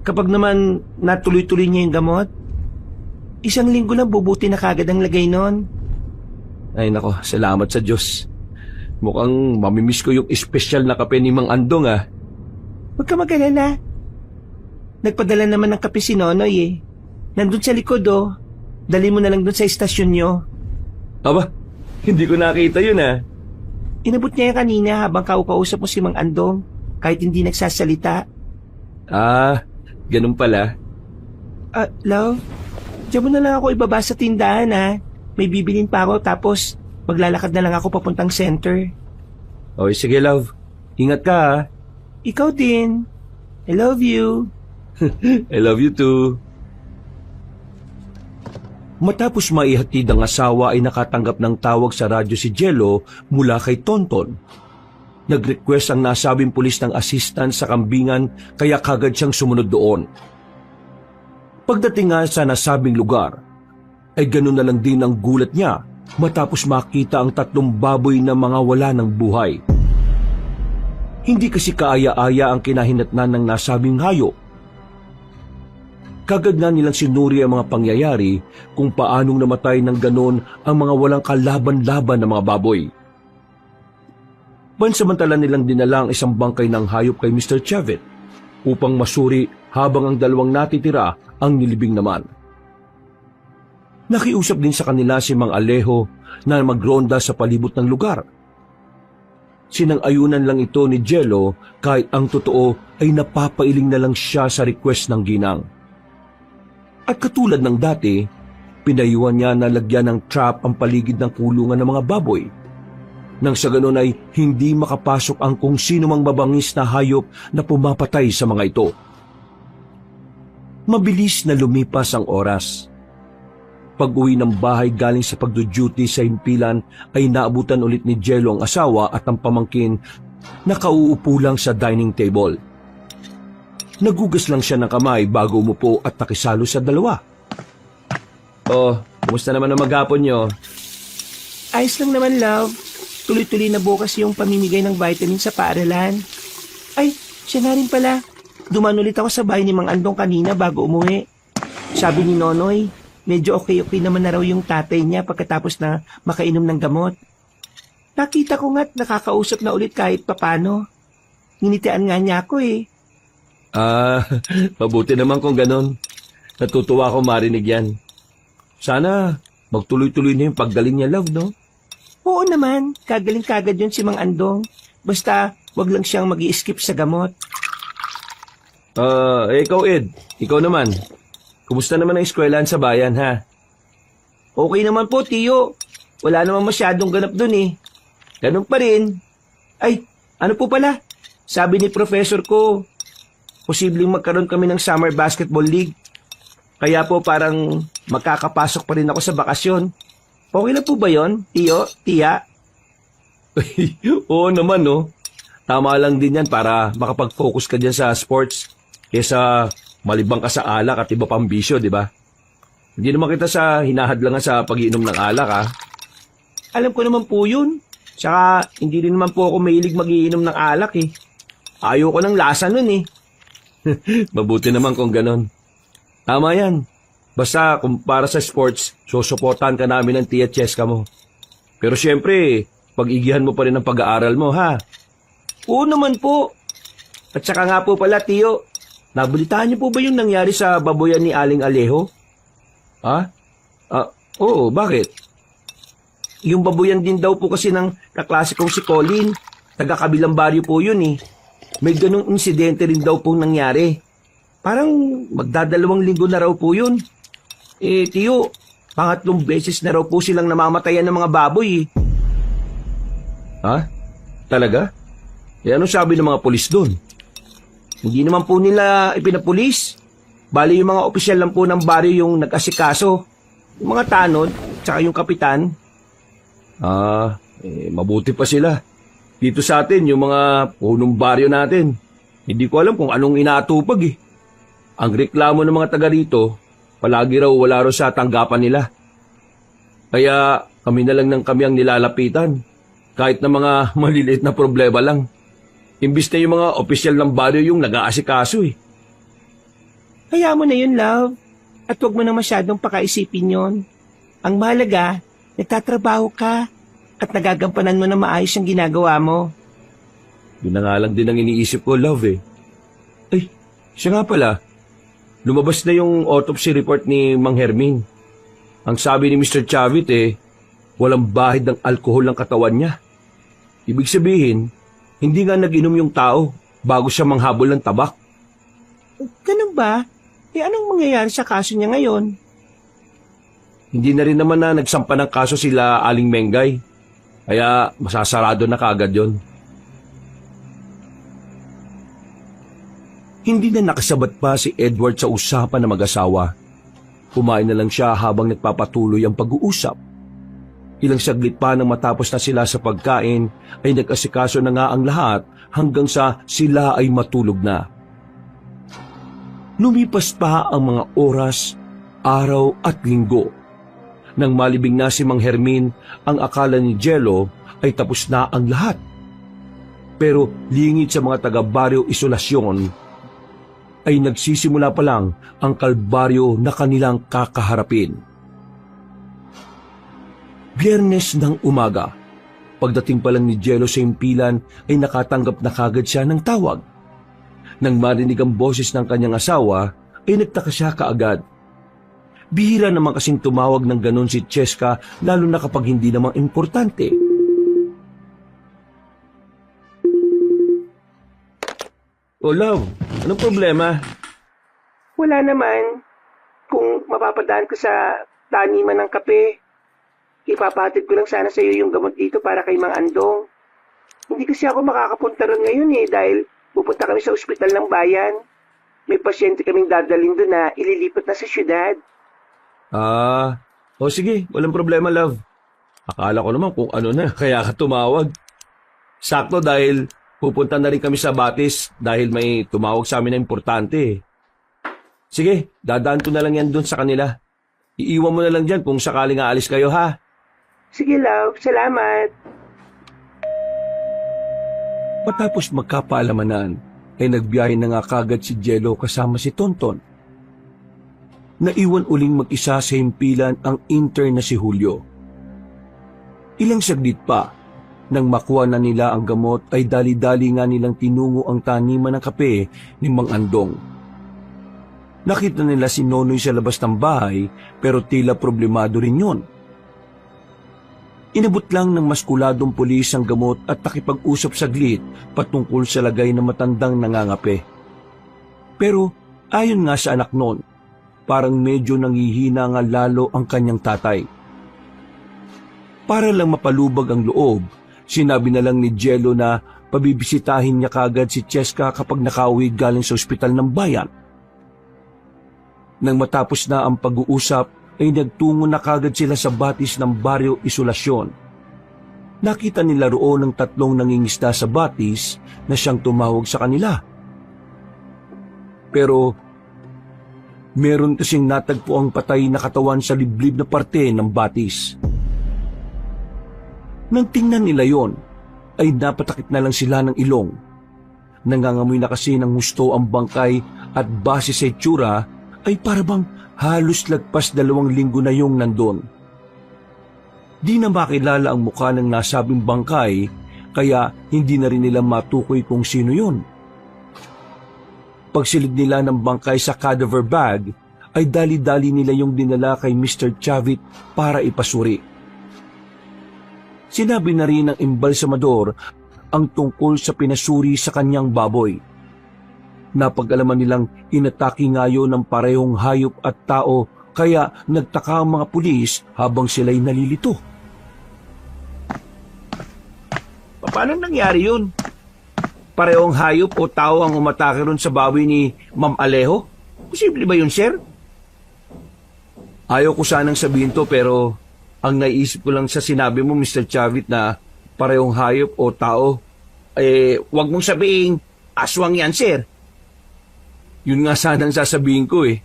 Kapag naman natuloy-tuloy niya yung gamot, 1 linggo lang bubuti na kagad ang lagay nun. Ay nako, salamat sa Diyos. Mukhang mamimiss ko yung espesyal na kape ni Mang Andong ah. Huwag ka mag-alala. Nagpadala naman ng kape si Nonoy eh. Nandun sa likod oh. Dali mo na lang dun sa istasyon nyo. Aba, hindi ko nakita yun ah. Inabot niya yan kanina habang kausap mo si Mang Andong kahit hindi nagsasalita. Ah, ganun pala. Love, diyan mo na lang ako ibaba sa tindahan ha. May bibilin pa ako tapos maglalakad na lang ako papuntang center. Okay, sige love. Ingat ka ah. Ikaw din. I love you. I love you too. Matapos maihatid ang asawa ay nakatanggap ng tawag sa radyo si Jello mula kay Tonton. Nag-request ang nasabing pulis ng assistance sa kambingan kaya kagad siyang sumunod doon. Pagdating nga sa nasabing lugar, ay ganun na lang din ang gulat niya matapos makita ang 3 baboy na mga wala ng buhay. Hindi kasi kaaya-aya ang kinahinatnan ng nasabing hayop. Kagad nga nilang sinuri ang mga pangyayari kung paanong namatay ng ganon ang mga walang kalaban-laban na mga baboy. Pansamantala nilang dinala ang isang bangkay ng hayop kay Mr. Chavit upang masuri habang ang 2 natitira ang nilibing naman. Nakiusap din sa kanila si Mang Alejo na magronda sa palibot ng lugar. Sinang-ayunan lang ito ni Jello kahit ang totoo ay napapailing na lang siya sa request ng ginang. At katulad ng dati, pinayuhan niya na lagyan ng trap ang paligid ng kulungan ng mga baboy. Nang sa ganon ay hindi makapasok ang kung sino mang mabangis na hayop na pumapatay sa mga ito. Mabilis na lumipas ang oras. Pag-uwi ng bahay galing sa pagduduty sa himpilan ay naabutan ulit ni Jello ang asawa at ang pamangkin na kauupo lang sa dining table. Nagugas lang siya ng kamay bago umupo at nakisalo sa 2. Oh, kumusta naman ang maghapon nyo? Ayos lang naman, love. Tuloy-tuloy na bukas yung pamimigay ng vitamin sa paaralan. Ay, siya na rin pala. Duman ulit ako sa bahay ni Mang Andong kanina bago umuwi. Sabi ni Nonoy, medyo okay naman na raw yung tatay niya pagkatapos na makainom ng gamot. Nakita ko nga't nakakausap na ulit kahit papano. Nginitian nga niya ako eh. Mabuti naman kung ganon. Natutuwa ako marinig yan. Sana magtuloy-tuloy na yung paggaling niya, love, no? Oo naman, kagaling kagad yun si Mang Andong. Basta wag lang siyang mag-i-skip sa gamot. Ikaw Ed, ikaw naman. Kumusta naman ang eskwelahan sa bayan, ha? Okay naman po, Tiyo. Wala naman masyadong ganap dun eh. Ganun pa rin. Ay, ano po pala? Sabi ni professor ko, posibleng magkaroon kami ng summer basketball league. Kaya po parang magkakapasok pa rin ako sa bakasyon. Okay lang po ba yon, Tiyo, Tiya? Oo naman, no? Tama lang din yan para makapag-focus ka dyan sa sports kesa malibang ka sa alak at iba pang bisyo, di ba? Hindi naman kita sa hinahadlangan sa pag-iinom ng alak, ha? Alam ko naman po yun. Tsaka hindi rin naman po ako mahilig magiinom ng alak eh. Ayoko ng lasa nun eh. Mabuti naman kung ganon. Tama yan. Basta kung para sa sports, susuportahan ka namin ng Tia Cheska mo. Pero syempre, pag-igihan mo pa rin ang pag-aaral mo, ha? Oo naman po. At saka nga po pala, Tiyo, nabalitaan niyo po ba yung nangyari sa baboyan ni Aling Alejo? Ha? Oo, bakit? Yung baboyan din daw po kasi ng kaklase kong si Colin. Taga-kabilang baryo po yun eh. May ganong insidente rin daw pong nangyari. Parang magdadalawang linggo na raw po yun. Eh, Tiyo, pangatlong beses na raw po silang namamatayan ng mga baboy eh. Ha? Talaga? Eh ano sabi ng mga pulis doon? Hindi naman po nila ipinapulis. Bali yung mga opisyal lang po ng baryo yung nag-asikaso. Yung mga tanod, tsaka yung kapitan. Mabuti pa sila. Dito sa atin, yung mga punong baryo natin. Hindi ko alam kung anong inaatupag eh. Ang reklamo ng mga taga rito, palagi raw wala raw sa tanggapan nila. Kaya kami na lang ng kami ang nilalapitan. Kahit na mga maliliit na problema lang. Imbis na yung mga opisyal ng baryo yung nag-aasikaso eh. Kaya mo na yun, love. At huwag mo na masyadong pakaisipin yon. Ang mahalaga, nagtatrabaho ka at nagagampanan mo na maayos ang ginagawa mo. Yun na nga lang din ang iniisip ko, love eh. Ay, siya nga pala. Lumabas na yung autopsy report ni Mang Hermin. Ang sabi ni Mr. Chavit walang bahid ng alkohol ang katawan niya. Ibig sabihin, hindi nga nag-inom yung tao bago siya manghabol ng tabak. Ganun ba? Anong mangyayari sa kaso niya ngayon? Hindi na rin naman na nagsampa ng kaso sila Aling Mengay. Kaya masasarado na kaagad yon. Hindi na nakasabat pa si Edward sa usapan ng mag-asawa. Kumain na lang siya habang nagpapatuloy ang pag-uusap. Ilang saglit pa nang matapos na sila sa pagkain ay nag-asikaso na nga ang lahat hanggang sa sila ay matulog na. Lumipas pa ang mga oras, araw at linggo. Nang malibing na si Mang Hermin, ang akala ni Jello ay tapos na ang lahat. Pero lingid sa mga taga-baryo Isolasyon, ay nagsisimula pa lang ang kalbaryo na kanilang kakaharapin. Biyernes ng umaga, pagdating pa lang ni Jello sa impilan ay nakatanggap na kagad siya ng tawag. Nang marinig ang boses ng kanyang asawa, ay nagtaka siya kaagad. Bihira naman kasing tumawag ng ganon si Cheska, lalo na kapag hindi namang importante. Oh, love, anong problema? Wala naman. Kung mapapadaan ko sa taniman ng kape, ipapatid ko lang sana sa iyo yung gamot dito para kay Mang Andong. Hindi kasi ako makakapunta ron ngayon dahil pupunta kami sa ospital ng bayan. May pasyente kaming dadalhin doon na ililipat na sa syudad. Sige, walang problema, love. Akala ko naman kung ano na, kaya ka tumawag. Sakto dahil pupunta na rin kami sa Batis dahil may tumawag sa amin na importante. Sige, dadaan ko na lang yan doon sa kanila. Iiwan mo na lang dyan kung sakaling aalis kayo, ha? Sige, love. Salamat. Matapos magkapaalamanan, ay nagbiyahe na nga kagad si Jello kasama si Tonton. Naiwan uling mag-isa sa himpilan ang intern na si Julio. Ilang saglit pa, nang makuha na nila ang gamot ay dali-dali nga nilang tinungo ang taniman ng kape ni Mang Andong. Nakita nila si Nonoy sa labas ng bahay pero tila problemado rin yon. Inabot lang ng maskuladong pulis ang gamot at nakipag-usap saglit patungkol sa lagay ng matandang nangangape. Pero ayon nga sa anak noon, parang medyo nangihina nga lalo ang kanyang tatay. Para lang mapalubag ang loob, sinabi na lang ni Jello na pabibisitahin niya kagad si Cheska kapag nakauwi galing sa ospital ng bayan. Nang matapos na ang pag-uusap, ay nagtungo na kagad sila sa batis ng Baryo Isolasyon. Nakita nila roon ang 3 nangingisda sa batis na siyang tumawag sa kanila. Pero meron kasing natagpo ang patay na katawan sa liblib na parte ng batis. Nang tingnan nila yon, ay napatakip na lang sila ng ilong. Nangangamoy na kasi ng husto ang bangkay at base sa itsura ay parabang halos lagpas 2 linggo na yung nandun. Di na makilala ang mukha ng nasabing bangkay, kaya hindi na rin nila matukoy kung sino yun. Pagsilid nila ng bangkay sa cadaver bag, ay dali-dali nila yung dinala kay Mr. Chavit para ipasuri. Sinabi na rin ng embalsamador ang tungkol sa pinasuri sa kanyang baboy. Napag-alaman nilang inatake nga yun ng parehong hayop at tao, kaya nagtaka ang mga pulis habang sila'y nalilito. Paano nangyari yun? Parehong hayop o tao ang umatake ron sa baboy ni Ma'am Alejo? Posible ba yun, sir? Ayaw ko sanang sabihin to, pero ang naisip ko lang sa sinabi mo, Mr. Chavit, na parehong hayop o tao. Wag mong sabihin, aswang yan, sir. Yun nga sanang sasabihin ko eh.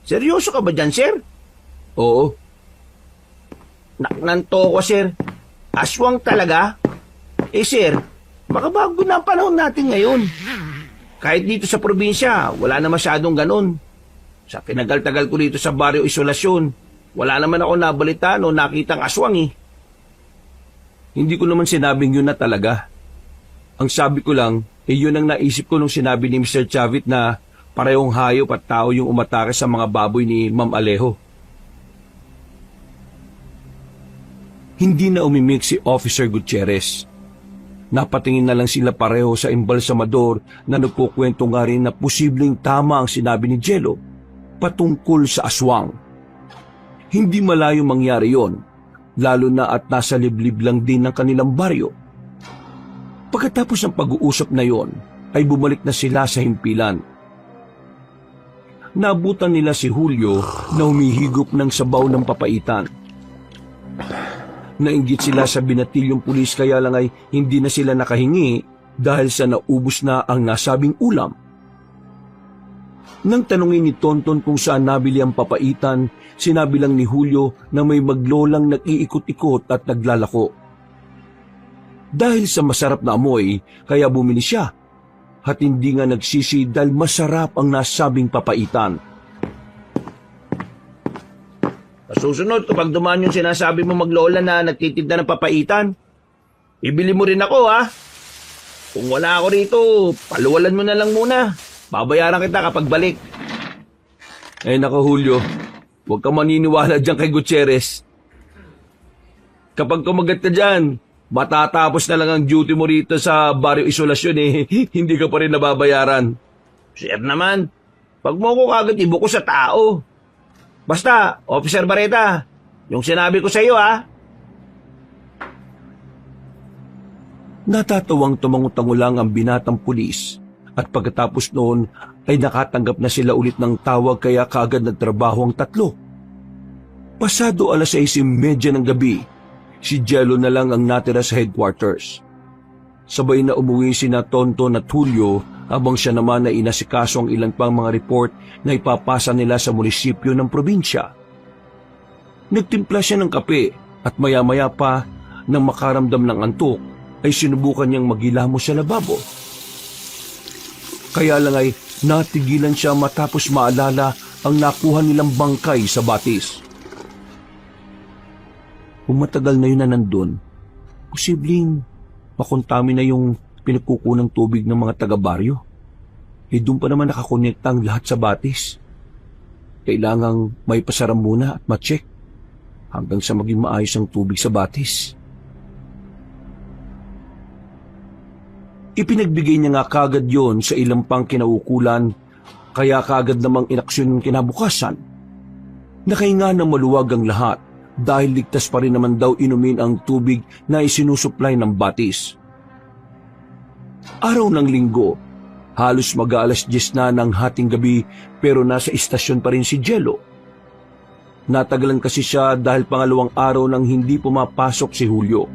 Seryoso ka ba dyan, sir? Oo. Nanto ko, sir. Aswang talaga? Sir, makabago na ang panahon natin ngayon. Kahit dito sa probinsya, wala na masyadong ganon. Sa tinagal-tagal ko dito sa Baryo Isolasyon, wala naman ako nabalitaan o nakitang aswang eh. Hindi ko naman sinabing yun na talaga. Ang sabi ko lang, yun ang naisip ko nung sinabi ni Mr. Chavit na parehong hayop at tao yung umatake sa mga baboy ni Ma'am Alejo. Hindi na umimik si Officer Gutierrez. Napatingin na lang sila pareho sa embalsamador na nagkukwento nga rin na posibleng tama ang sinabi ni Jello patungkol sa aswang. Hindi malayo mangyari yon, lalo na at nasa liblib lang din ng kanilang baryo. Pagkatapos ng pag-uusap na yon, ay bumalik na sila sa himpilan. Nabutan nila si Julio na humihigop ng sabaw ng papaitan. Nainggit sila sa binatilyong pulis, kaya lang ay hindi na sila nakahingi dahil sa naubos na ang nasabing ulam. Nang tanungin ni Tonton kung saan nabili ang papaitan, sinabi lang ni Julio na may maglolang nag-iikot-ikot at naglalako. Dahil sa masarap na amoy, kaya bumili siya. At hindi nga nagsisi dahil masarap ang nasabing papaitan. Susunod, kapag dumaan yung sinasabi mo maglola na nagtitinda ng papaitan, ibili mo rin ako, ha? Kung wala ako rito, paluwalan mo na lang muna. Babayaran kita kapag balik. Nako Julio, huwag ka maniniwala dyan kay Gutierrez. Kapag kumagat ka dyan, matatapos na lang ang duty mo rito sa Baryo Isolasyon hindi ka pa rin nababayaran. Sir naman, pag mo ko kagad ibuko sa tao. Basta, Officer Barreta, yung sinabi ko sa iyo, ha? Natatawang tumangutango lang ang binatang pulis at pagkatapos noon ay nakatanggap na sila ulit ng tawag, kaya kaagad nagtrabaho ang 3. Pasado 6:30 ng gabi, si Jello na lang ang natira sa headquarters. Sabay na umuwi sina Tonton at Julio, habang siya naman ay inasikaso ang ilang pang mga report na ipapasa nila sa munisipyo ng probinsya. Nagtimpla siya ng kape at maya-maya pa, nang makaramdam ng antok, ay sinubukan niyang maghilamos sa lababo. Kaya lang ay natigilan siya matapos maalala ang nakuha nilang bangkay sa batis. Kung matagal na yun na nandun, posibleng makontami na yung pinagkukunang tubig ng mga taga-baryo. Doon pa naman nakakonekta ang lahat sa batis. Kailangang may pasaram muna at ma-check hanggang sa maging maayos ang tubig sa batis. Ipinagbigay niya nga kagad yon sa ilang pang kinaukulan, kaya kagad namang inaksyon ng kinabukasan. Nakahinga na maluwag ang lahat dahil ligtas pa rin naman daw inumin ang tubig na isinusupply ng batis. Araw ng linggo, Halos mag-aalas 10 na ng hating gabi pero nasa istasyon pa rin si Jello. Natagalan kasi siya dahil pangalawang araw nang hindi pumapasok si Julio.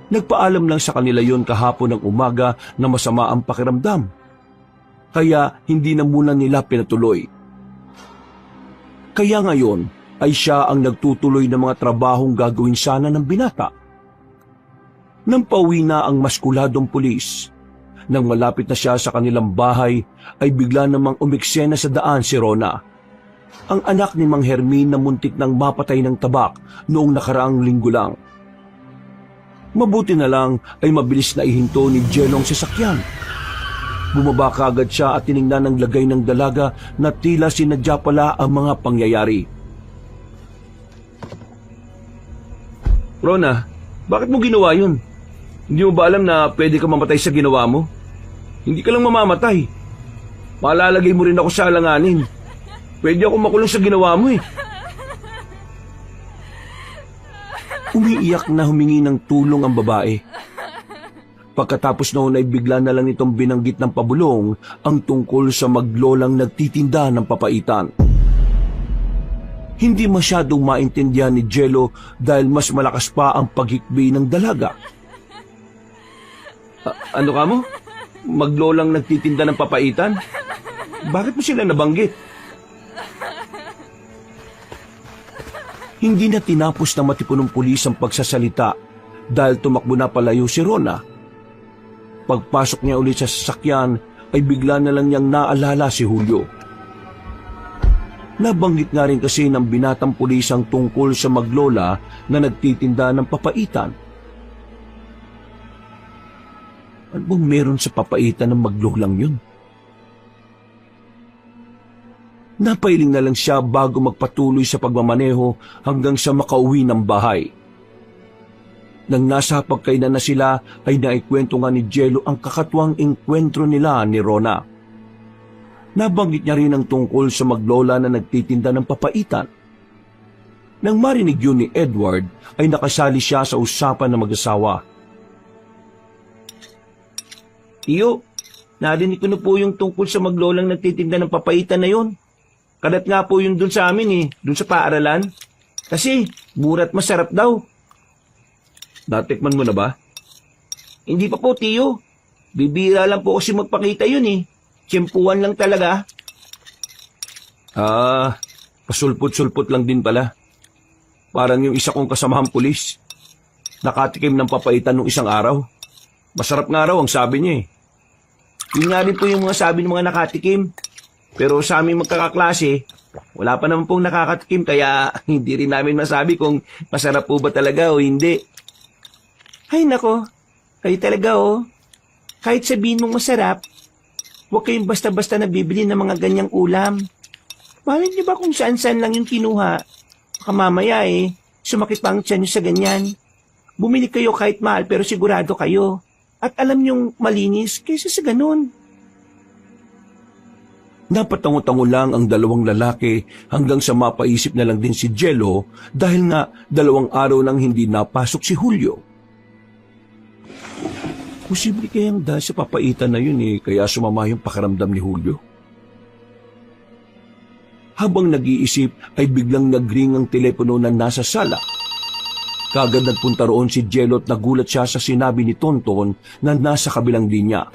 Nagpaalam lang sa kanila yon kahapon ng umaga na masama ang pakiramdam. Kaya hindi na muna nila pinatuloy. Kaya ngayon ay siya ang nagtutuloy ng mga trabahong gagawin sana ng binata. Nang pauwi na ang maskuladong pulis, nang malapit na siya sa kanilang bahay, ay bigla namang umiksena sa daan si Rona, ang anak ni Mang Hermin na muntik nang mapatay ng tabak noong nakaraang linggo lang. Mabuti na lang ay mabilis na ihinto ni Jello ang sasakyan. Bumaba kaagad siya at tiningnan ng lagay ng dalaga na tila sinadya pala ang mga pangyayari. Rona, bakit mo ginawa yun? Hindi mo ba alam na pwede ka mamatay sa ginawa mo? Hindi ka lang mamamatay. Malalagay mo rin ako sa alanganin. Pwede ako makulong sa ginawa mo eh. Umiiyak na humingi ng tulong ang babae. Pagkatapos noon ay bigla na lang itong binanggit ng pabulong ang tungkol sa maglolang nagtitinda ng papaitan. Hindi masyadong maintindihan ni Jello dahil mas malakas pa ang paghikbi ng dalaga. Ano ka mo? Maglolang nagtitinda ng papaitan? Bakit mo sila nabanggit? Hindi na tinapos ng matipunong pulis ang pagsasalita dahil tumakbo na palayo si Rona. Pagpasok niya ulit sa sasakyan ay bigla na lang niyang naalala si Julio. Nabanggit nga rin kasi ng binatang pulis ang tungkol sa maglola na nagtitinda ng papaitan. Ano bang meron sa papaitan ng maglolang yun? Napailing na lang siya bago magpatuloy sa pagmamaneho hanggang sa makauwi ng bahay. Nang nasa pagkainan na sila ay naikwento nga ni Jello ang kakatuwang engkwentro nila ni Rona. Nabanggit niya rin ang tungkol sa maglola na nagtitinda ng papaitan. Nang marinig yun ni Edward ay nakasali siya sa usapan ng mag-asawa. Tiyo, narinig ko na po yung tungkol sa maglolang nagtitinda ng papaitan na yun. Kadat nga po yung dun sa amin eh, dun sa paaralan. Kasi, mura't masarap daw. Natikman mo na ba? Hindi pa po, tiyo. Bibira lang po kasi magpakita yun eh. Tiyempuan lang talaga. Pasulpot-sulpot lang din pala. Parang yung isa kong kasamahang pulis. Nakatikim ng papaitan nung isang araw. Masarap nga raw ang sabi niya eh. Yun nga rin po yung mga sabi ng mga nakatikim. Pero sa aming magkakaklase, wala pa naman pong nakakatikim kaya hindi rin namin masabi kung masarap po ba talaga o hindi. Ay nako, kayo talaga oh. Kahit sabihin mong masarap, huwag kayong basta-basta nabibili ng mga ganyang ulam. Malay niyo ba kung saan-saan lang yung kinuha? Baka mamaya sumakit pa ang tiyan niyo sa ganyan. Bumili kayo kahit mahal pero sigurado kayo. At alam niyong malinis kaysa sa ganun. Napatango-tango lang ang dalawang lalaki hanggang sa mapaisip na lang din si Jello dahil nga 2 araw nang hindi napasok si Julio. Posible kayang dahil sa papaitan na yun kaya sumama yung pakiramdam ni Julio. Habang nag-iisip ay biglang nagring ang telepono na nasa sala. Kagad nagpunta roon si Jello at nagulat siya sa sinabi ni Tonton na nasa kabilang linya.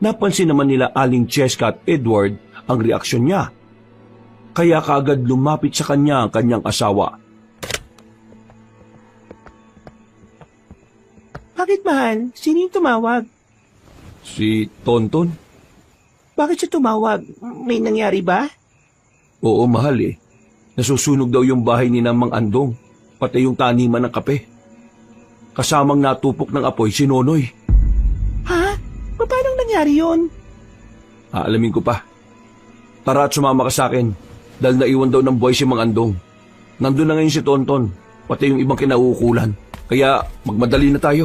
Napansin naman nila Aling Cheska at Edward ang reaksyon niya. Kaya kaagad lumapit sa kanya ang kanyang asawa. Bakit mahal? Sino yung tumawag? Si Tonton? Bakit siya tumawag? May nangyari ba? Oo, mahal eh. Nasusunog daw yung bahay ni Mang Andong, pati yung taniman ng kape. Kasamang natupok ng apoy si Nonoy. Ha? Paano nangyari yun? Aalamin ko pa. Tara at sumama ka sa akin dahil naiwan daw ng boy si Mang Andong. Nandun na ngayon si Tonton, pati yung ibang kinauukulan. Kaya magmadali na tayo.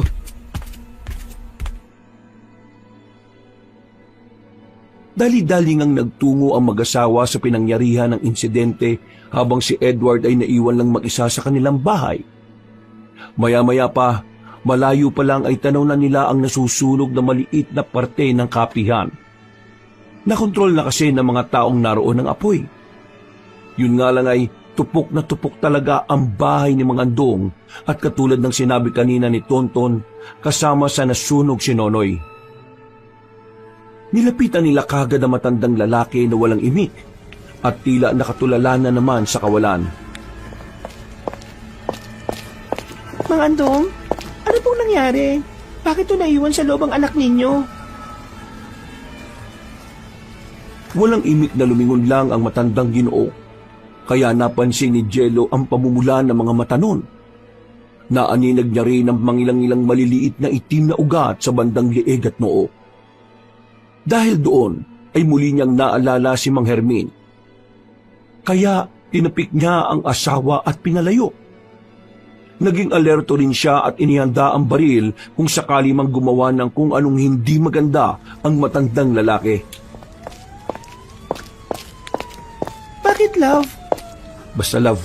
Dali-dali ngang nagtungo ang mag-asawa sa pinangyarihan ng insidente habang si Edward ay naiwan lang mag-isa sa kanilang bahay. Maya-maya pa malayo pa lang ay tanaw na nila ang nasusunog na maliit na parte ng kapihan. Nakontrol na kasi ng mga taong naroon ng apoy. Yun nga lang ay tupok na tupok talaga ang bahay ni Mang Andong at katulad ng sinabi kanina ni Tonton, kasama sa nasunog si Nonoy. Nilapitan nila kagad ang matandang lalaki na walang imik at tila nakatulala na naman sa kawalan. Mang Andong, ano pong nangyari? Bakit ito naiwan sa loob ang anak ninyo? Walang imik na lumingon lang ang matandang Ginoo, kaya napansin ni Jello ang pamumula ng mga mata nun. Naaninag niya rin ang mangilang-ilang maliliit na itim na ugat sa bandang lieg at noo. Dahil doon ay muli niyang naalala si Mang Hermin. Kaya tinapik niya ang asawa at pinalayo. Naging alerto rin siya at inihanda ang baril kung sakali mang gumawa ng kung anong hindi maganda ang matandang lalaki. Bakit, love? Basta love,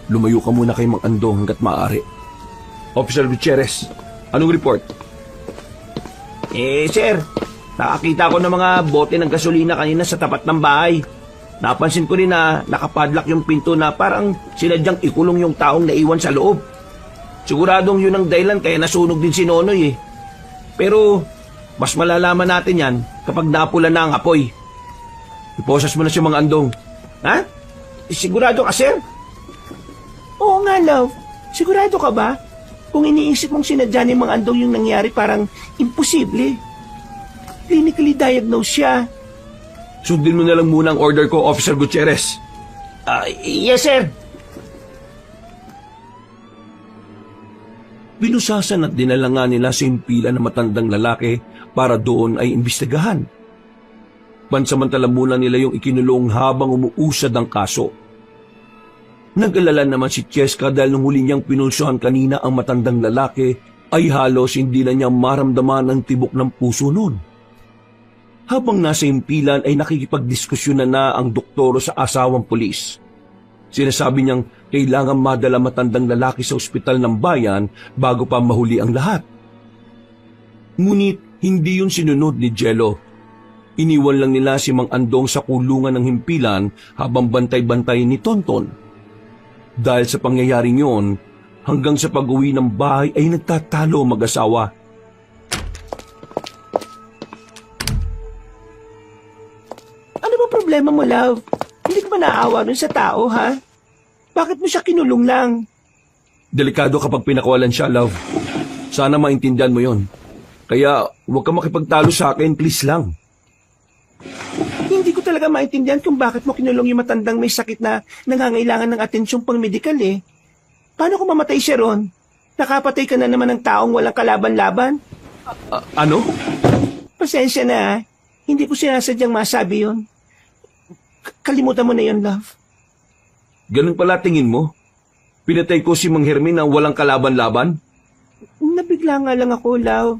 lumayo ka muna kay Mang Andong hanggat maaari. Officer Gutierrez, anong report? Sir, nakakita ko ng mga bote ng gasolina kanina sa tapat ng bahay. Napansin ko rin na nakapadlock yung pinto na parang sinadyang ikulong yung taong naiwan sa loob. Siguradong yun ang dahilan kaya nasunog din si Nonoy eh. Pero mas malalaman natin yan kapag napula na ang apoy. Iposas mo na si Mang Andong. Ha? Sigurado ka, sir? Oo nga, love. Sigurado ka ba? Kung iniisip mong sinadya ni Mang Andong yung nangyari, parang imposible. Clinically diagnosed siya. Sundin mo na lang muna ang order ko, Officer Gutierrez. Yes, sir. Binusasan at dinala nga nila sa impila ng matandang lalaki para doon ay imbestigahan. Pansamantala muna nila yung ikinulong habang umuusad ang kaso. Nag-alala naman si Cheska dahil nung huli niyang pinulsuhan kanina ang matandang lalaki ay halos hindi na niya maramdaman ang tibok ng puso noon. Habang nasa impilan ay nakikipagdiskusyon na ang doktoro sa asawang pulis. Sinasabi niyang kailangan madala matandang lalaki sa ospital ng bayan bago pa mahuli ang lahat. Ngunit hindi yun sinunod ni Jello. Iniwan lang nila si Mang Andong sa kulungan ng himpilan habang bantay-bantay ni Tonton. Dahil sa pangyayaring yun, hanggang sa pag-uwi ng bahay ay nagtatalo mag-asawa. Ano ba problema mo, love? Hindi ka ba naawa nun sa tao, ha? Bakit mo siya kinulong lang? Delikado kapag pinakawalan siya, love. Sana maintindihan mo yon. Kaya huwag ka makipagtalo sa akin, please lang. Hindi ko talaga maintindihan kung bakit mo kinulong yung matandang may sakit na nangangailangan ng atensyong pang-medikal eh. Paano kung mamatay siya ron? Nakapatay ka na naman ng taong walang kalaban-laban? Ano? Pasensya na, ha? Hindi ko sinasadyang masabi yun. Kalimutan mo na yun, love. Ganun pala tingin mo? Pinatay ko si Mang Hermin na walang kalaban-laban? Nabigla nga lang ako, love.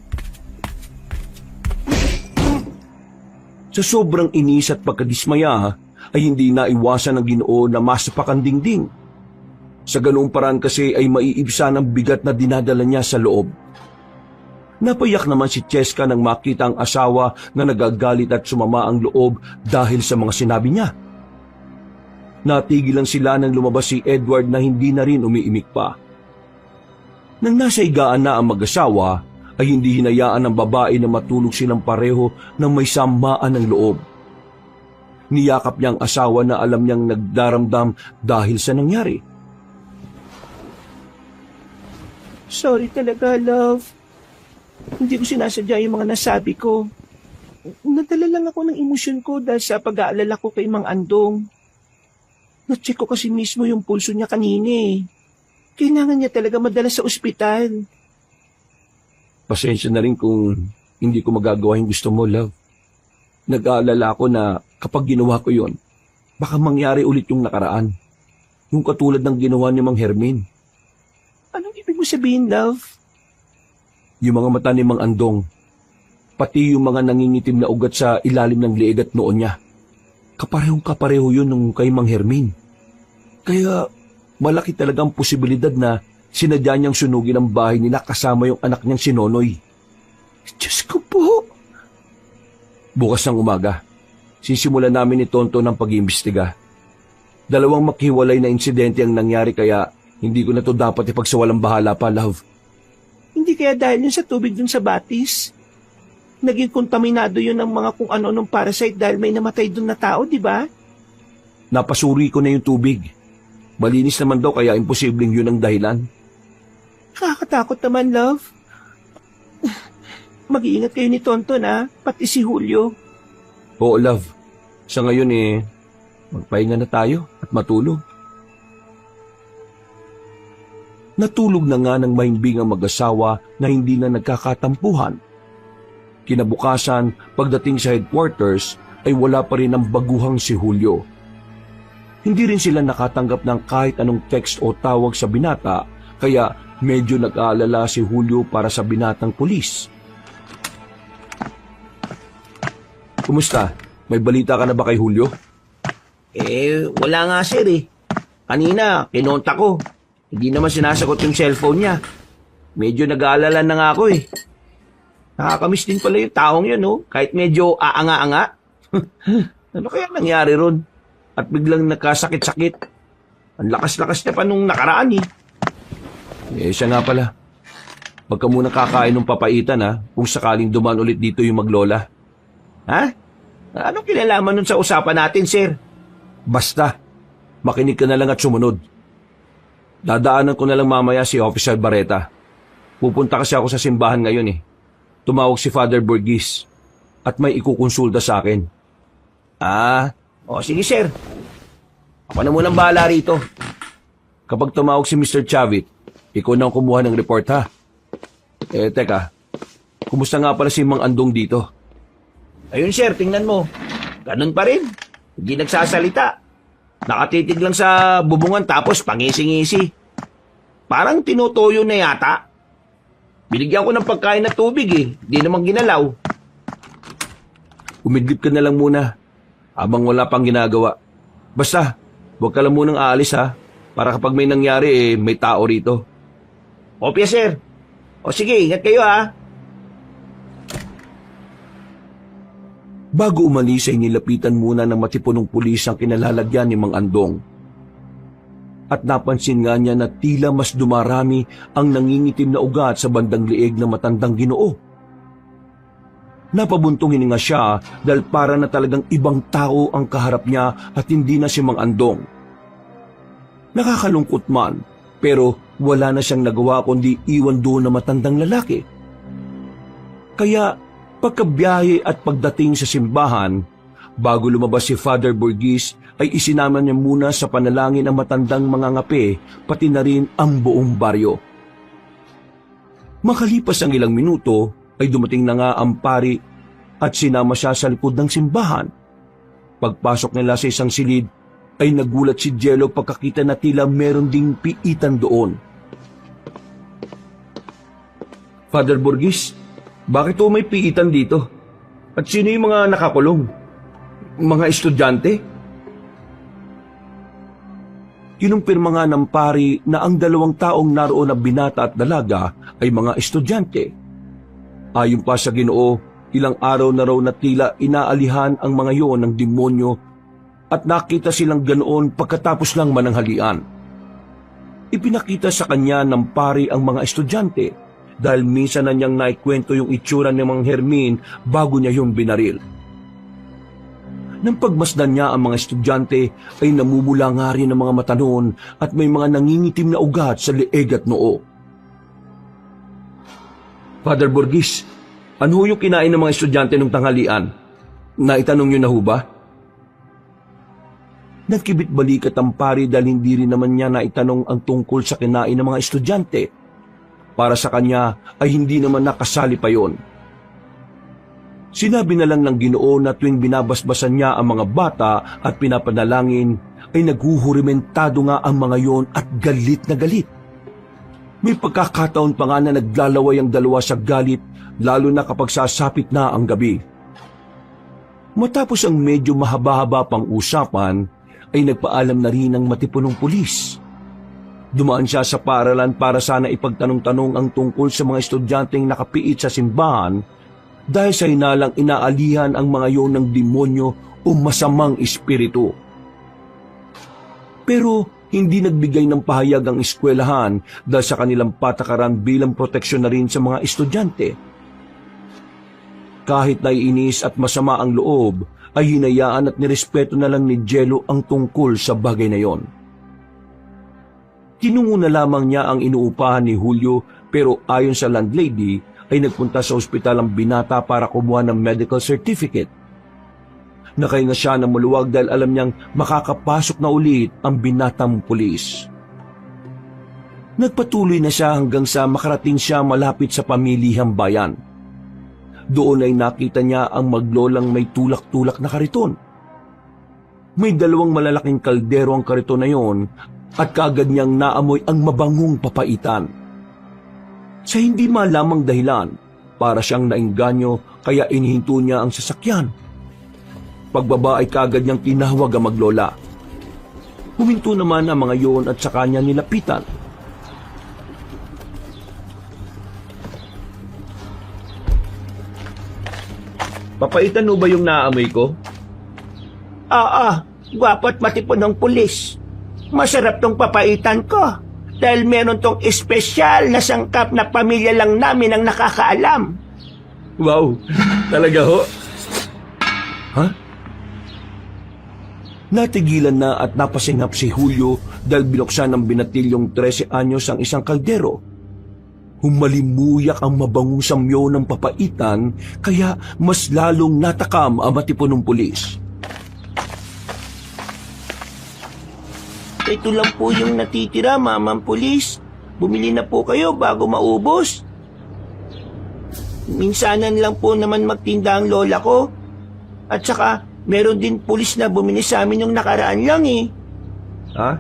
Sa sobrang inis at pagkadismaya ay hindi naiwasan ng Ginoo na masapak ang dingding. Sa ganoong paraan kasi ay maiibsan ang bigat na dinadala niya sa loob. Napayak naman si Cheska nang makita ang asawa na nagagalit at sumama ang loob dahil sa mga sinabi niya. Natigilan sila nang lumabas si Edward na hindi na rin umiimik pa. Nang nasa higaan na ang mag-asawa, ay hindi hinayaan ng babae na matulog silang pareho ng may samaan ng loob. Niyakap niya ang asawa na alam niyang nagdaramdam dahil sa nangyari. Sorry talaga, love. Hindi ko sinasadya yung mga nasabi ko. Nadala lang ako ng emosyon ko dahil sa pag-aalala ko kay Mang Andong. Na-check ko kasi mismo yung pulso niya kanina eh. Kailangan niya talaga madala sa ospital. Pasensya na rin kung hindi ko magagawa yung gusto mo, love. Nag-aalala ako na kapag ginawa ko yon, baka mangyari ulit yung nakaraan. Yung katulad ng ginawa ni Mang Hermin. Anong ibig mo sabihin, love? Yung mga mata ni Mang Andong, pati yung mga nangingitim na ugat sa ilalim ng leeg at noon niya. Kaparehong kapareho yun nung kay Mang Hermin. Kaya malaki talagang posibilidad na sinadya niyang sunugin ang bahay nila kasama yung anak niyang si Nonoy. Diyos ko po. Bukas ng umaga, sisimulan namin ni Tonton ang pag-iimbestiga. Dalawang maghiwalay na insidente ang nangyari kaya hindi ko na to dapat ipagsawalang bahala pa, love. Hindi kaya dahil yun sa tubig dun sa batis? Naging kontaminado yun ng mga kung ano-anong parasite dahil may namatay dun na tao, di ba? Napasuri ko na yung tubig. Malinis naman daw kaya imposibleng yun ang dahilan. Nakakatakot naman, love. Mag-iingat kayo ni Tonton, pati si Julio. Oo, love. Sa ngayon magpahinga na tayo at matulog. Natulog na nga ng mahimbing ang mag-asawa na hindi na nagkakatampuhan. Kinabukasan, pagdating sa headquarters, ay wala pa rin ang baguhang si Julio. Hindi rin sila nakatanggap ng kahit anong text o tawag sa binata, kaya medyo nag-aalala si Julio para sa binatang pulis. Kumusta? May balita ka na ba kay Julio? Wala nga sir Kanina, kinontak ko. Hindi naman sinasagot yung cellphone niya. Medyo nag-aalala na nga ako Nakakamiss din pala yung taong yun, kahit medyo aanga-anga. Ano kaya nangyari ron? At biglang nagkasakit-sakit. Ang lakas-lakas niya pa nung nakaraan Siya nga pala. Huwag ka muna kakain ng papaitan kung sakaling duman ulit dito yung maglola. Ha? Anong kinalaman nun sa usapan natin, sir? Basta, makinig ka na lang at sumunod. Dadaanan ko na lang mamaya si Officer Barreta. Pupunta kasi ako sa simbahan ngayon Tumawag si Father Burgis at may ikukonsulta sa akin. Sige sir. Ako na munang bahala rito. Kapag tumawag si Mr. Chavit, ikaw na ang kumuha ng report ha. Teka, kumusta nga pala si Mang Andong dito? Ayun sir, tingnan mo. Ganun pa rin. Hindi nagsasalita. Nakatitig lang sa bubungan tapos pangisi-ngisi. Parang tinutuyo na yata. Binigyan ko ng pagkain at tubig Di naman ginalaw. Umidlip ka na lang muna habang wala pang ginagawa. Basta, huwag ka lang munang aalis para kapag may nangyari may tao rito. Opya sir. O sige, ingat kayo Bago umalis ay nilapitan muna ng matipunong pulis ang kinalalagyan ni Mang Andong. At napansin nga niya na tila mas dumarami ang nangingitim na ugat sa bandang liig ng matandang Ginoo. Napabuntong hininga siya dahil para na talagang ibang tao ang kaharap niya at hindi na si Mang Andong. Nakakalungkot man, pero wala na siyang nagawa kundi iwan doon na matandang lalaki. Kaya pagkabiyahe at pagdating sa simbahan, bago lumabas si Father Burgis ay isinama niya muna sa panalangin ang matandang mga ngape pati na rin ang buong baryo. Makalipas ang ilang minuto ay dumating na nga ang pari at sinama siya sa likod ng simbahan. Pagpasok nila sa isang silid ay nagulat si Jello pagkakita na tila meron ding piitan doon. Father Burgis, bakit may piitan dito? At sino yung mga nakakulong? Mga estudyante? Kinumpirma nga ng pari na ang 2 taong naroon na binata at dalaga ay mga estudyante. Ayon pa sa Ginoo, ilang araw na raw na tila inaalihan ang mga yon ng demonyo at nakita silang ganoon pagkatapos lang mananghalian. Ipinakita sa kanya ng pari ang mga estudyante dahil minsan na niyang naikwento yung itsura ng mga Hermin bago niya yung binaril. Nang pagmasdan niya ang mga estudyante ay namumula nga rin ang mga mata noon at may mga nangingitim na ugat sa leeg at noo. Father Burgis, ano yung kinain ng mga estudyante ng tanghalian? Naitanong niyo na ho ba? Nagkibit balikat ang pari dahil hindi rin naman niya naitanong ang tungkol sa kinain ng mga estudyante. Para sa kanya ay hindi naman nakasali pa yon. Sinabi na lang ng Ginoo na tuwing binabasbasan niya ang mga bata at pinapanalangin ay naghuhurimentado nga ang mga yon at galit na galit. May pagkakataon pa nga na naglalaway ang dalawa sa galit lalo na kapag sasapit na ang gabi. Matapos ang medyo mahaba-haba pang usapan ay nagpaalam na rin ang matipunong pulis. Dumaan siya sa paaralan para sana ipagtanong-tanong ang tungkol sa mga estudyanteng nakapiit sa simbahan dahil sa hinalang inaalihan ang mga yon ng demonyo o masamang espiritu. Pero hindi nagbigay ng pahayag ang eskwelahan dahil sa kanilang patakaran bilang proteksyon na rin sa mga estudyante. Kahit naiinis at masama ang loob, ay hinayaan at nirespeto na lang ni Jello ang tungkol sa bagay na yon. Tinungo na lamang niya ang inuupahan ni Julio pero ayon sa landlady ay nagpunta sa ospital ang binata para kumuha ng medical certificate. Nakahinga siya ng maluwag dahil alam niyang makakapasok na ulit ang binatang pulis. Nagpatuloy na siya hanggang sa makarating siya malapit sa pamilihang bayan. Doon ay nakita niya ang maglolang may tulak-tulak na kariton. May dalawang malalaking kaldero ang kariton na yon at kaagad niyang naamoy ang mabangong papaitan. Sa hindi malamang dahilan, para siyang naengganyo kaya inihinto niya ang sasakyan. Pagbaba ay kaagad niyang tinawag ang maglola. Huminto naman ang mga yon at saka niya nilapitan. Papaitan mo ba yung naamoy ko? Gwapo't matipon ng pulis. Masarap tong papaitan ko dahil meron tong espesyal na sangkap na pamilya lang namin ang nakakaalam. Wow, talaga ho? Ha? Natigilan na at napasingap si Julio dahil binuksan ng binatilyong 13 anyos ang isang kaldero. Humalimuyak ang mabangong samyo ng papaitan kaya mas lalong natakam ang matipunong pulis. Ito lang po yung natitira, mamang pulis. Bumili na po kayo bago maubos. Minsanan lang po naman magtinda ang lola ko. At saka, meron din pulis na bumili sa amin yung nakaraan lang eh. Ha?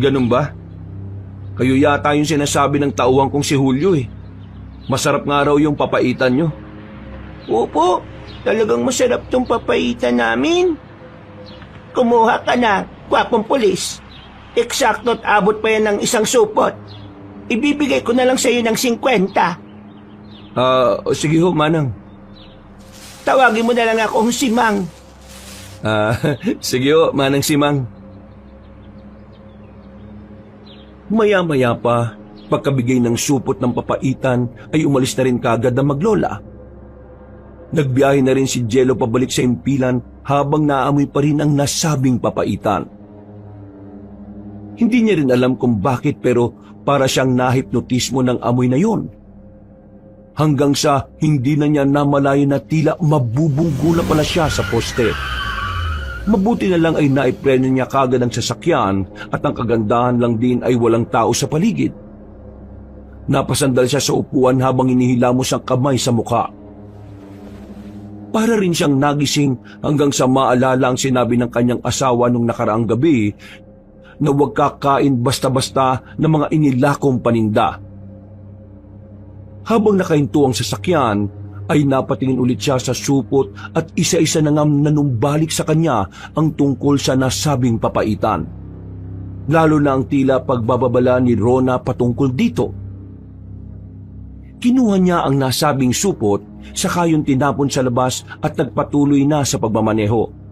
Ganun ba? Kayo yata yung sinasabi ng tauhan kong si Julio eh. Masarap nga raw yung papaitan nyo. Opo, talagang masarap tong papaitan namin. Kumuha ka na, gwapong pulis. Eksakto at abot pa yan ng isang supot. Ibibigay ko na lang sa iyo ng 50. Sige ho, Manang. Tawagin mo na lang akong si Mang. Sige ho, Manang Simang. Maya-maya pa, pagkabigay ng supot ng papaitan, ay umalis na rin kagad ang maglola. Nagbiyahe na rin si Jello pabalik sa impilan habang naamoy pa rin ang nasabing papaitan. Hindi niya rin alam kung bakit pero para siyang nahipnotismo ng amoy na yon. Hanggang sa hindi na niya namalayan na tila mabubunggo na pala siya sa poste. Mabuti na lang ay naipreno niya kagad ang sasakyan at ang kagandahan lang din ay walang tao sa paligid. Napasandal siya sa upuan habang inihilamos ang kamay sa mukha. Para rin siyang nagising hanggang sa maalala ang sinabi ng kanyang asawa nung nakaraang gabi na huwag kakain basta-basta ng mga inilakong paninda. Habang nakahinto ang sasakyan, ay napatingin ulit siya sa supot at isa-isa na ngam nanumbalik sa kanya ang tungkol sa nasabing papaitan. Lalo na ang tila pagbababala ni Rona patungkol dito. Kinuha niya ang nasabing supot, saka yung tinapon sa labas at nagpatuloy na sa pagmamaneho.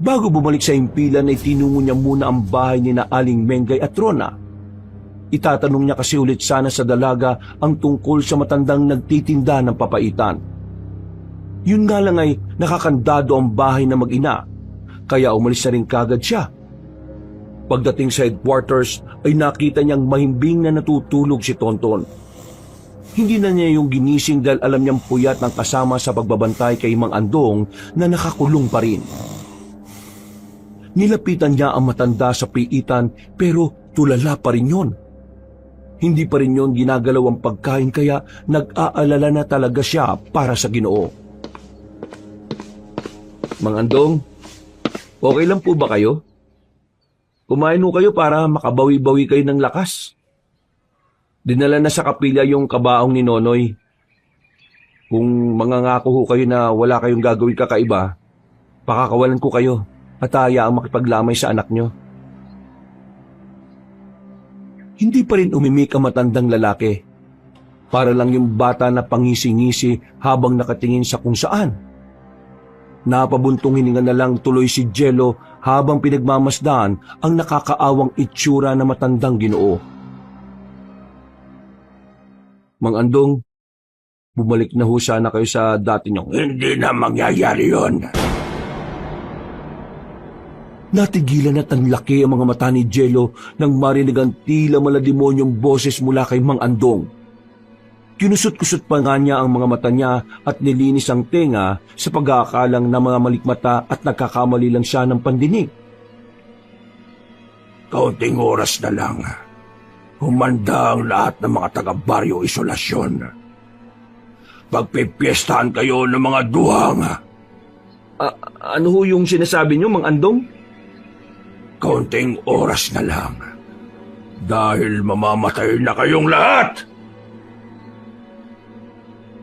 Bago bumalik sa impilan ay tinungo niya muna ang bahay ni na Aling Mengay at Rona. Itatanong niya kasi ulit sana sa dalaga ang tungkol sa matandang nagtitinda ng papaitan. Yun nga lang ay nakakandado ang bahay na mag-ina, kaya umalis na rin kagad siya. Pagdating sa headquarters ay nakita niyang mahimbing na natutulog si Tonton. Hindi na niya yung ginising dahil alam niyang puyat ng kasama sa pagbabantay kay Mang Andong na nakakulong pa rin. Nilapitan niya ang matanda sa piitan pero tulala pa rin yon. Hindi pa rin yon ginagalaw ang pagkain kaya nag-aalala na talaga siya para sa Ginoo. Mang Andong, okay lang po ba kayo? Kumain ho kayo para makabawi-bawi kayo ng lakas. Dinala na sa kapilya yung kabaong ni Nonoy. Kung mangangako ho kayo na wala kayong gagawin kakaiba, pakakawalan ko kayo at hayaang makipaglamay sa anak nyo. Hindi pa rin umimik ang matandang lalaki. Para lang yung bata na pangisi-ngisi habang nakatingin sa kung saan. Napabuntong hininga na lang tuloy si Jello habang pinagmamasdan ang nakakaawang itsura na matandang Ginoo. Mang Andong, bumalik na ho sana kayo sa dati niyong... Hindi na mangyayari yon. Natigilan at ang laki ang mga mata ni Jello nang marinig ang tila malademonyong boses mula kay Mang Andong. Kinusot-kusot pa nga niya ang mga mata niya at nilinis ang tenga sa pag-aakalang na mga malikmata at nagkakamali lang siya ng pandinig. Kaunting oras na lang. Humanda ang lahat ng mga taga-baryo isolasyon. Pagpipiestahan kayo ng mga duhang. Ano ho yung sinasabi niyo, Mang Andong? Kaunting oras na lang. Dahil mamamatay na kayong lahat.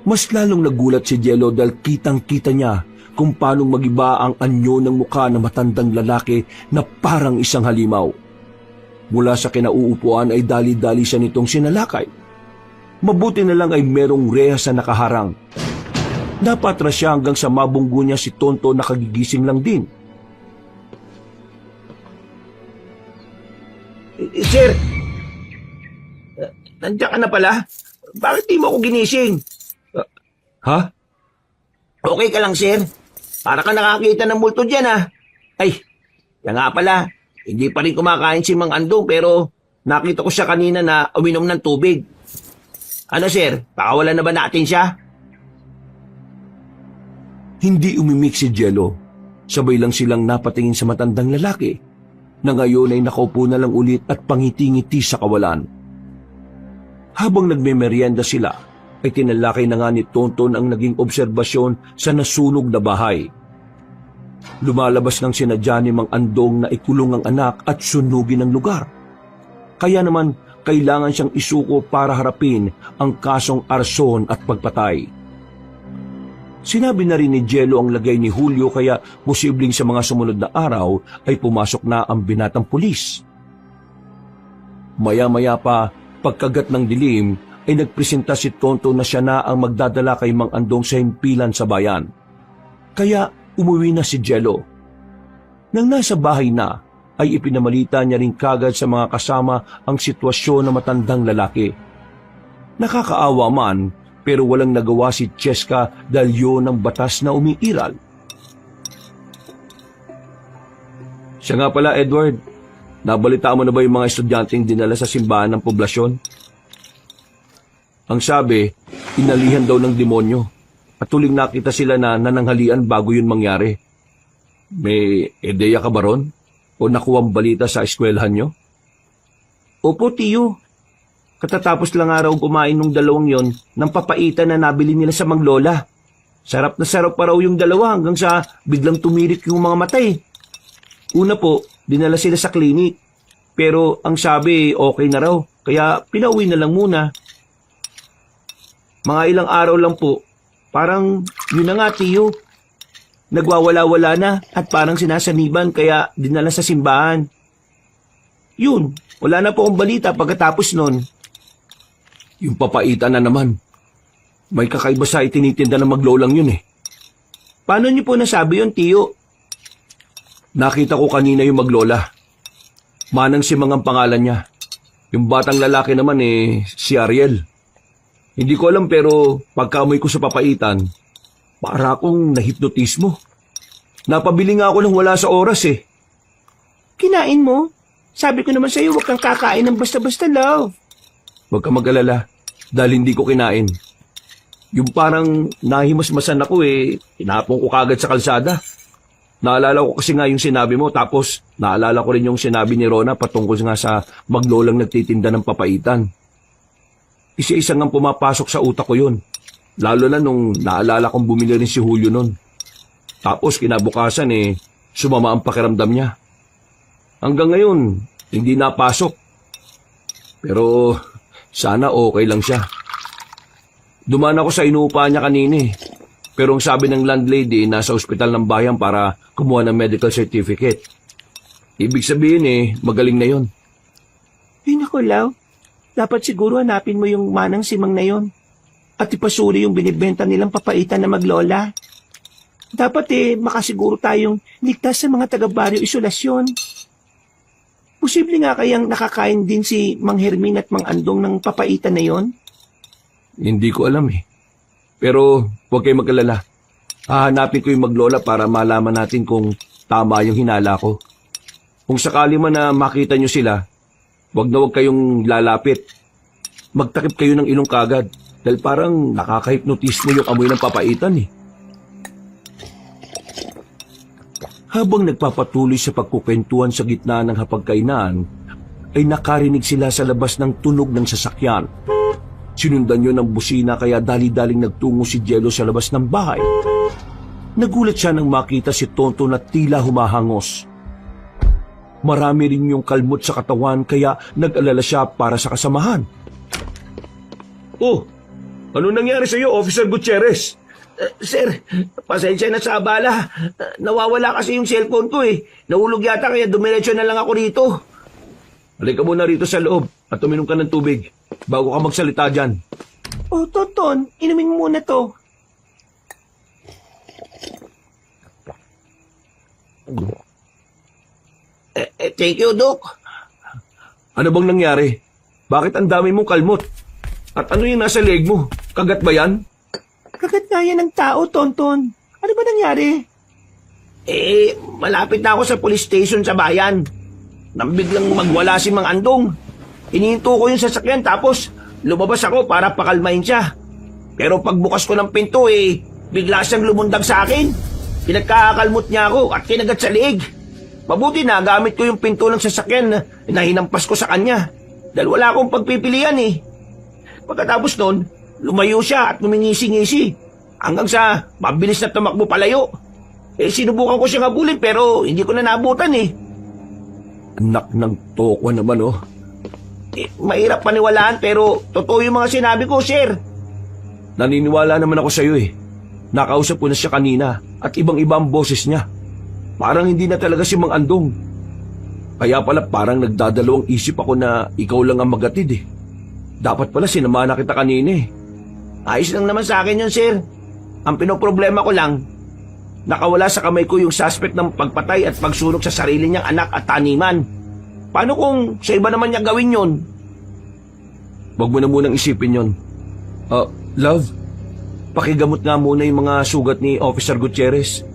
Mas lalong nagulat si Jello dahil kitang-kita niya kung paanong magiba ang anyo ng mukha ng matandang lalaki na parang isang halimaw. Mula sa kinauupuan ay dali-dali siya nitong sinalakay. Mabuti na lang ay merong rehas na nakaharang. Napatras siya hanggang sa mabunggo niya si Tonto na kagigising lang din. Sir, nandiyan ka na pala? Bakit di mo ako ginising? Ha? Okay ka lang, sir? Para ka nakakita ng multo dyan, ha? Ay, yan nga pala. Hindi pa rin kumakain si Mang Andong pero nakita ko siya kanina na uminom ng tubig. Ano, sir? Pakawalan na ba natin siya? Hindi umimik si Jello. Sabay lang silang napatingin sa matandang lalaki na ngayon ay nakaupo na lang ulit at pangiti-ngiti sa kawalan. Habang nagmemeryenda sila, ay tinalakay na nga ni Tonton ang naging obserbasyon sa nasunog na bahay. Lumalabas ng sinadya ni Mang Andong na ikulong ang anak at sunugin ang lugar. Kaya naman, kailangan siyang isuko para harapin ang kasong arson at pagpatay. Sinabi na rin ni Jello ang lagay ni Julio kaya posibleng sa mga sumunod na araw ay pumasok na ang binatang pulis. Maya-maya pa, pagkagat ng dilim, ay nagpresenta si Tonto na siya na ang magdadala kay Mang Andong sa himpilan sa bayan. Kaya umuwi na si Jello. Nang nasa bahay na, ay ipinamalita niya rin kagad sa mga kasama ang sitwasyon ng matandang lalaki. Nakakaawa man, pero walang nagawa si Cheska dahil yun ang batas na umiiral. Siya nga pala, Edward, nabalita mo na ba yung mga estudyanteng dinala sa simbahan ng poblasyon? Ang sabi, inalihan daw ng demonyo at tuling nakita sila na nananghalian bago yun mangyari. May ideya ka ba ron? O nakuwang balita sa eskwelahan nyo? Opo, tiyo. Katatapos lang araw kumain ng dalawang yon ng papaitan na nabili nila sa Manglola. Sarap na sarap pa raw yung dalawa hanggang sa biglang tumirik yung mga mata eh. Una po, dinala sila sa klinik. Pero ang sabi, okay na raw. Kaya pinauwi na lang muna. Mga ilang araw lang po, parang yun na nga tiyo. Nagwawala-wala na at parang sinasaniban kaya dinala sa simbahan. Yun, wala na po akong balita pagkatapos nun. Yung papaitan na naman. May kakaiba sa itinitinda ng maglolang yun eh. Paano niyo po nasabi yun, tiyo? Nakita ko kanina yung maglola. Manang Simang ang pangalan niya. Yung batang lalaki naman si Ariel. Hindi ko alam pero pagkamoy ko sa papaitan, para akong nahipnotismo. Napabili nga ako ng wala sa oras eh. Kinain mo? Sabi ko naman sa'yo, huwag kang kakain ng basta-basta, love. Huwag ka mag-alala dahil hindi ko kinain. Yung parang nahimasmasan ako tinapon ko kagad sa kalsada. Naalala ko kasi nga yung sinabi mo tapos naalala ko rin yung sinabi ni Rona patungkol nga sa maglolang nagtitinda ng papaitan. Isa-isa nga pumapasok sa utak ko yun. Lalo na nung naalala kong bumili rin si Julio nun. Tapos kinabukasan sumama ang pakiramdam niya. Hanggang ngayon, hindi napasok. Pero sana okay lang siya. Dumaan ako sa inuupahan niya kanina Pero ang sabi ng landlady, nasa ospital ng bayan para kumuha ng medical certificate. Ibig sabihin magaling na yon. Ay naku, love. Dapat siguro hanapin mo yung manang simang na yon at ipasuri yung binibenta nilang papaitan na maglola. Dapat makasiguro tayong ligtas sa mga taga-baryo isolasyon. Posible nga kayang nakakain din si Mang Hermin at Mang Andong ng papaitan na yon? Hindi ko alam eh. Pero huwag kayong mag-alala. Hahanapin ko yung maglola para malaman natin kung tama yung hinala ko. Kung sakali man na makita nyo sila, huwag na huwag kayong lalapit. Magtakip kayo ng ilong kagad dahil parang nakaka-hypnotis na yung amoy ng papaitan eh. Habang nagpapatuloy sa pagkukwentuhan sa gitna ng hapagkainan, ay nakarinig sila sa labas ng tunog ng sasakyan. Sinundan yun ng busina kaya dali-daling nagtungo si Jello sa labas ng bahay. Nagulat siya nang makita si Tonto na tila humahangos. Marami rin yung kalmot sa katawan kaya nag-alala siya para sa kasamahan. Oh, ano nangyari sa iyo, Officer Gutierrez? Sir, pasensya na sa abala. Nawawala kasi yung cellphone ko eh. Nahulog yata kaya dumiretso na lang ako rito. Halika muna rito sa loob at uminom ka ng tubig bago ka magsalita dyan. Oh, Tonton, inumin mo muna to. Thank you, Doc. Ano bang nangyari? Bakit ang dami mong kalmot? At ano yung nasa leeg mo? Kagat ba yan? Kagat nga yan ng tao, Tonton. Ano ba nangyari? Malapit na ako sa police station sa bayan. Nang biglang magwala si Mang Andong. Inihinto ko yung sasakyan tapos lumabas ako para pakalmahin siya. Pero pagbukas ko ng pinto bigla siyang lumundag sa akin. Pinagkakakalmot niya ako at kinagat sa leeg. Mabuti na gamit ko yung pinto ng sasakyan na hinampas ko sa kanya. Dahil wala akong pagpipilian eh. Pagkatapos nun, lumayo siya at lumingisi-ngisi hanggang sa mabilis na tumakbo palayo. Sinubukan ko siyang habulin pero hindi ko na naabutan eh. Anak ng tokwa naman oh. Mahirap paniwalaan pero totoo yung mga sinabi ko, sir. Naniniwala naman ako sa iyo eh. Nakausap ko na siya kanina at ibang-iba ang boses niya. Parang hindi na talaga si Mang Andong. Kaya pala parang nagdadalawang isip ako na ikaw lang ang magatid eh. Dapat pala sinama na kita kanina eh. Ayos lang naman sa akin yun, sir. Ang pinoproblema ko lang, nakawala sa kamay ko yung suspect ng pagpatay at pagsunog sa sarili niyang anak at taniman. Paano kung sa iba naman niya gawin yun? Huwag mo na munang isipin yon. Love, pakigamot nga muna yung mga sugat ni Officer Gutierrez.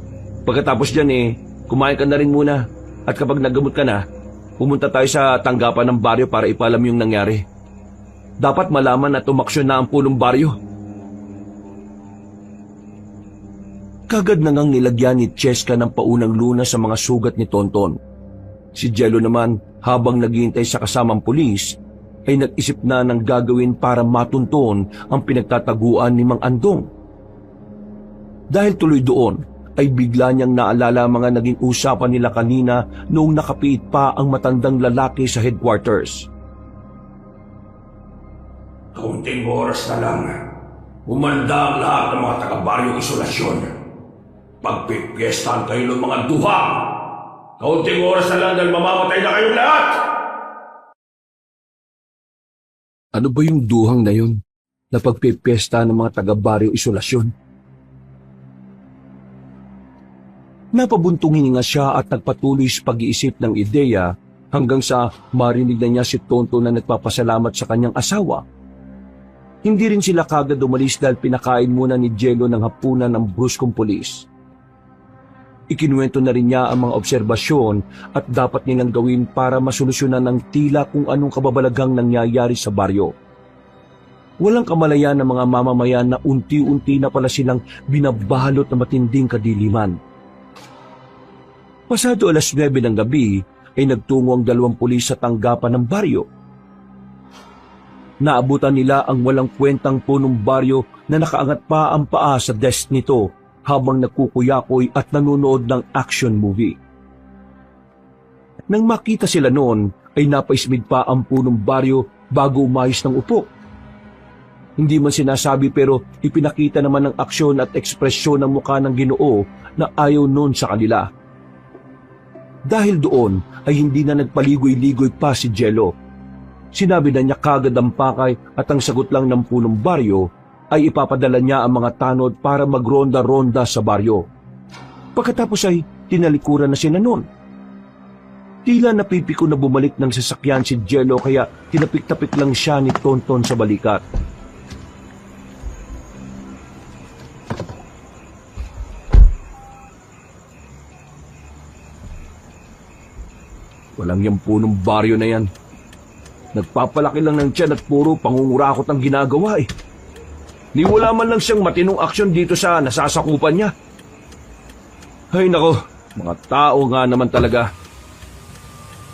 Pagkatapos dyan kumain ka na rin muna. At kapag naggamot ka na, pumunta tayo sa tanggapan ng baryo para ipalam yung nangyari. Dapat malaman na tumaksyon na ang punong baryo. Kagad na ngang nilagyan ni Cheska ng paunang luna sa mga sugat ni Tonton. Si Jello naman, habang naghihintay sa kasamang pulis, ay nag-isip na ng gagawin para matunton ang pinagtataguan ni Mang Andong. Dahil tuloy doon, ay bigla niyang naalala ang mga naging usapan nila kanina noong nakapiit pa ang matandang lalaki sa headquarters. Kaunting oras na lang, humanda ang lahat ng mga taga-baryong isolasyon. Pagpipiestahan kayo ng mga duha. Kaunting oras na lang dahil mamamatay na kayong lahat! Ano ba yung duhang na yun na pagpipiesta ng mga taga-baryong isolasyon? Napabuntong hininga siya at nagpatuloy sa pag-iisip ng ideya hanggang sa marinig na niya si Tonto na nagpapasalamat sa kanyang asawa. Hindi rin sila kagad umalis dahil pinakain muna ni Jello ng hapunan ng bruskong pulis. Ikinuwento na rin niya ang mga obserbasyon at dapat nilang gawin para masolusyonan ng tila kung anong kababalagang nangyayari sa baryo. Walang kamalayan ng mga mamamayan na unti-unti na pala silang binabalot na matinding kadiliman. Pasado 9:00 ng gabi ay nagtungo ang 2 pulis sa tanggapan ng baryo. Naabutan nila ang walang kwentang punong baryo na nakaangat pa ang paa sa desk nito habang nagkukuyakoy at nanonood ng action movie. Nang makita sila noon ay napaismid pa ang punong baryo bago umayos ng upo. Hindi man sinasabi pero ipinakita naman ng aksyon at ekspresyon ng mukha ng Ginoo na ayaw noon sa kanila. Dahil doon ay hindi na nagpaligoy-ligoy pa si Jello. sinabi na niya kagad ang pakay at ang sagot lang ng punong baryo ay ipapadala niya ang mga tanod para magronda-ronda sa baryo. Pagkatapos ay tinalikuran na sila noon. Tila napipiko na bumalik ng sasakyan si Jello kaya tinapik-tapik lang siya ni Tonton sa balikat. Walang yung punong baryo na yan. Nagpapalaki lang ng tiyan at puro pangungurakot ang ginagawa eh. Ni wala man lang siyang matinong aksyon dito sa nasasakupan niya. Ay nako, mga tao nga naman talaga.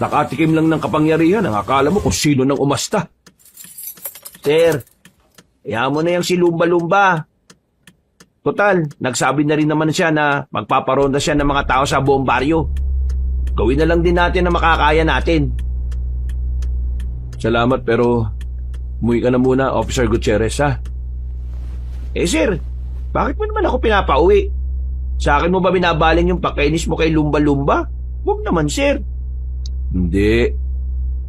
Nakatikim lang ng kapangyarihan ang akala mo kung sino nang umasta. Sir, hayaan mo na yung si Lumba-Lumba. Total, nagsabi na rin naman siya na magpaparonda siya ng mga tao sa buong baryo. Gawin na lang din natin na makakaya natin. Salamat pero umuwi ka na muna, Officer Gutierrez, ha? Eh sir, bakit mo naman ako pinapauwi? Sa akin mo ba binabaling yung pakainis mo kay Lumba-Lumba? Huwag naman sir. Hindi.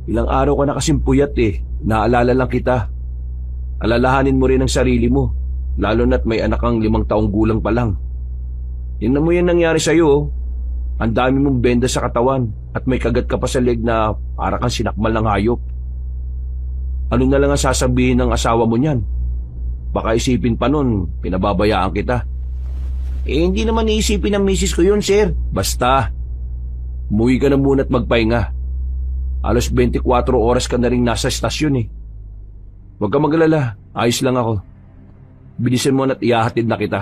Ilang araw ka na kasing puyat eh. Naalala lang kita. Alalahanin mo rin ang sarili mo. Lalo na't may anak kang 5 taong gulang pa lang. Tingnan mo yan nangyari sa'yo. Oh. Ang dami mong benda sa katawan at may kagat ka pa sa leg na para kang sinakmal ng hayop. Ano na lang ang sasabihin ng asawa mo niyan? Baka isipin pa nun, pinababayaan kita. Eh hindi naman iisipin ng misis ko yun sir. Basta, umuwi ka na muna at magpahinga. Alos 24 oras ka na rin nasa estasyon eh. Huwag ka magalala, ayos lang ako. Bilisan mo na't ihahatid na kita.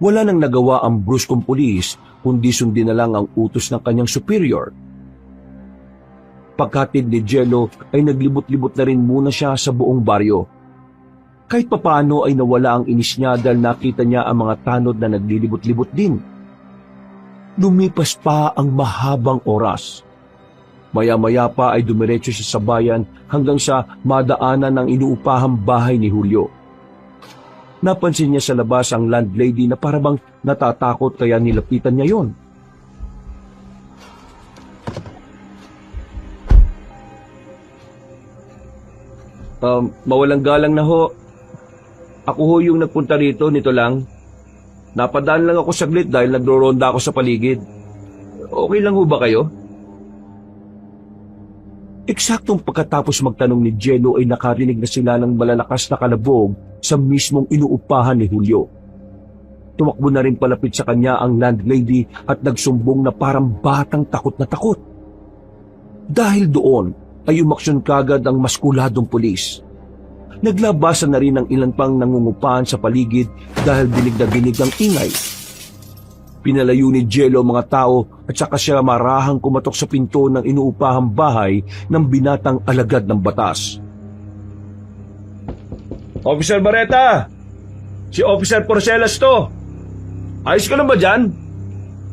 Wala nang nagawa ang bruskong pulis kundi sundin na lang ang utos ng kanyang superior. Pagkatid ni Jello ay naglibot-libot na rin muna siya sa buong baryo. Kahit papaano ay nawala ang inis niya dahil nakita niya ang mga tanod na naglilibot-libot din. Lumipas pa ang mahabang oras. Maya-maya pa ay dumiretso siya sa bayan hanggang sa madaanan ng inuupahang bahay ni Julio. Napansin niya sa labas ang landlady na parabang natatakot kaya nilapitan niya yon. Mawalang galang na ho. Ako ho yung nagpunta rito, nito lang. Napadaan lang ako saglit dahil nagro-ronda ako sa paligid. Okay lang ho ba kayo? Eksaktong pagkatapos magtanong ni Jello ay nakarinig na sila ng malalakas na kalabog sa mismong inuupahan ni Julio. Tumakbo na rin palapit sa kanya ang landlady at nagsumbong na parang batang takot na takot. Dahil doon ay umaksyon kagad ang maskuladong pulis. Naglabasan na rin ang ilan pang nangungupahan sa paligid dahil dinig na dinig ang ingay. Pinalayo ni Jello ang mga tao at saka siya marahang kumatok sa pinto ng inuupahang bahay ng binatang alagad ng batas. Officer Barreta! Si Officer Porcelas to! Ayos ka na ba dyan?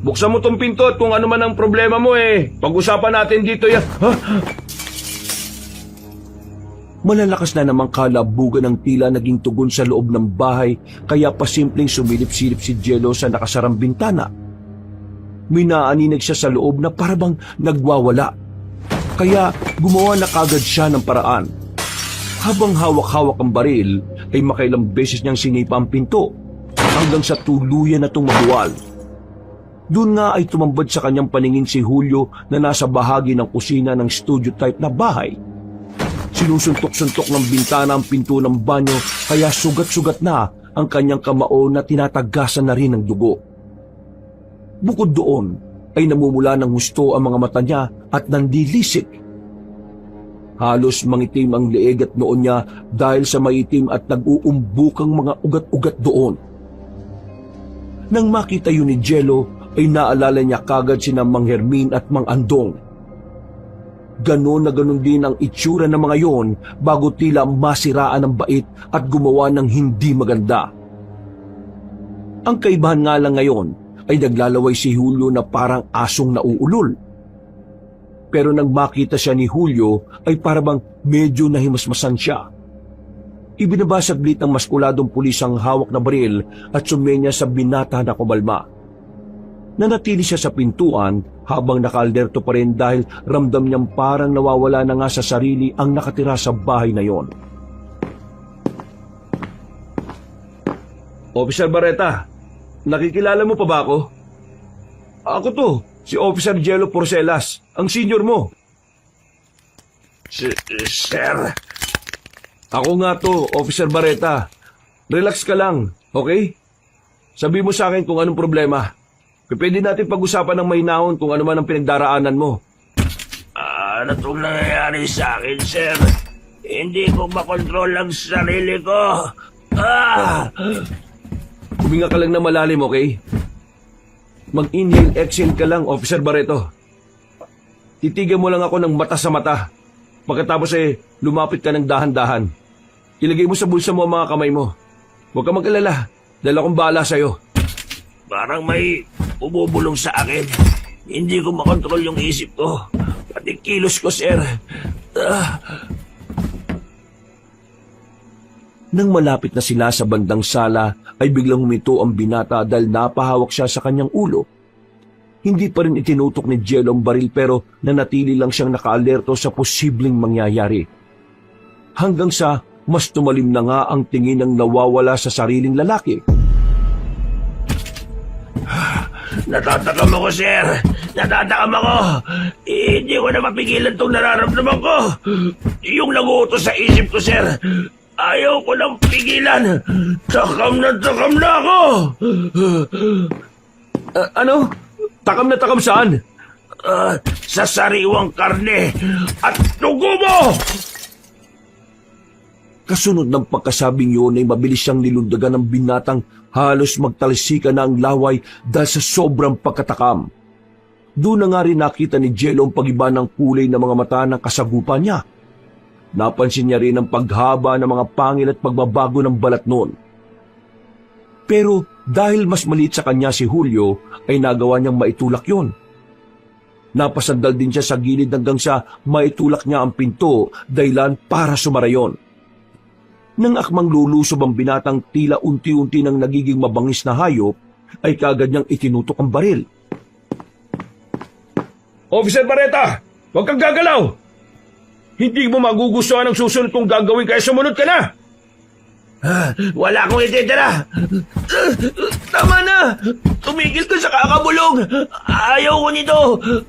Buksan mo tong pinto at kung ano man ang problema mo eh. Pag-usapan natin dito yan. Ha? Malalakas na namang kalabugan ng tila naging tugon sa loob ng bahay kaya pasimpleng sumilip-silip si Jello sa nakasarang bintana. Minaaninag siya sa loob na parabang nagwawala. Kaya gumawa na kagad siya ng paraan. Habang hawak-hawak ang baril ay makailang beses niyang sinipa ang pinto hanggang sa tuluyan na itong mabuwal. Doon nga ay tumambad sa kanyang paningin si Julio na nasa bahagi ng kusina ng studio type na bahay. Sinusuntok-suntok ng bintana ang pinto ng banyo kaya sugat-sugat na ang kanyang kamao na tinatagasan na rin ng dugo. Bukod doon ay namumula ng husto ang mga mata niya at nandilisik. Halos mangitim ang leeg at noon niya dahil sa maitim at nag-uumbukang mga ugat-ugat doon. Nang makita yun ni Jello ay naalala niya kagad sina Mang Hermin at Mang Andong. Ganon na ganon din ang itsura ng mga yon bago tila masiraan ng bait at gumawa ng hindi maganda. Ang kaibahan nga lang ngayon ay naglalaway si Julio na parang asong nauulol. Pero nang makita siya ni Julio ay parang medyo nahimasmasan siya. Ibinabasaglit ng maskuladong pulis ang hawak na baril at sumenya sa binata na kumalma. Nanatili siya sa pintuan habang nakaalderto pa rin dahil ramdam niyang parang nawawala na nga sa sarili ang nakatira sa bahay na yon. Officer Barreta, nakikilala mo pa ba ako? Ako to, si Officer Jello Porcelas, ang senior mo. Sir, Ako nga to, Officer Barreta. Relax ka lang, okay? Sabi mo sa akin kung anong problema. Pwede natin pag-usapan ng mahinahon kung ano man ang pinagdaraanan mo. ano itong nangyayari sa akin, sir? Hindi ko makontrol ang sarili ko. Huminga ka lang na malalim, okay? Mag-inhale, exhale ka lang, Officer Barreto. Titigan mo lang ako ng mata sa mata. Pagkatapos lumapit ka ng dahan-dahan. Ilagay mo sa bulsa mo ang mga kamay mo. Huwag ka mag-alala, dahil akong bahala sa'yo. Parang may umubulong sa akin. Hindi ko makontrol yung isip ko. Pati kilos ko, sir. Nang malapit na sila sa bandang sala, ay biglang humito ang binata dahil napahawak siya sa kanyang ulo. Hindi pa rin itinutok ni Jello ang baril pero nanatili lang siyang nakaalerto sa posibleng mangyayari. Hanggang sa mas tumalim na nga ang tingin ng nawawala sa sariling lalaki. Natatakam ako, sir. Natatakam ako. Hindi ko na mapigilan itong nararamdaman ko. Yung naguutos sa isip ko, sir. Ayaw ko nang pigilan. Takam na ako. Ano? Takam na takam saan? Sa sariwang karne at dugo mo! Kasunod ng pagkasabing yun ay mabilis siyang nilundagan ng binatang halos magtalsika na ang laway dahil sa sobrang pagkatakam. Doon na nga rin nakita ni Jello ang pag-iba ng kulay ng mga mata ng kasagupan niya. Napansin niya rin ang paghaba ng mga pangil at pagbabago ng balat noon. Pero dahil mas maliit sa kanya si Julio, ay nagawa niyang maitulak yon. Napasandal din siya sa gilid hanggang sa maitulak niya ang pinto dahilan para sumarayon. Nang akmang lulusob ang binatang tila unti-unti nang nagiging mabangis na hayop, ay kaagad niyang itinutok ang baril. Officer Barreta, huwag kang gagalaw! Hindi mo magugustuhan ang susunod kong gagawin kaya sumunod ka na! Wala akong ititira. Tama na! Tumigil ka sa kakabulong. Ayaw ko nito.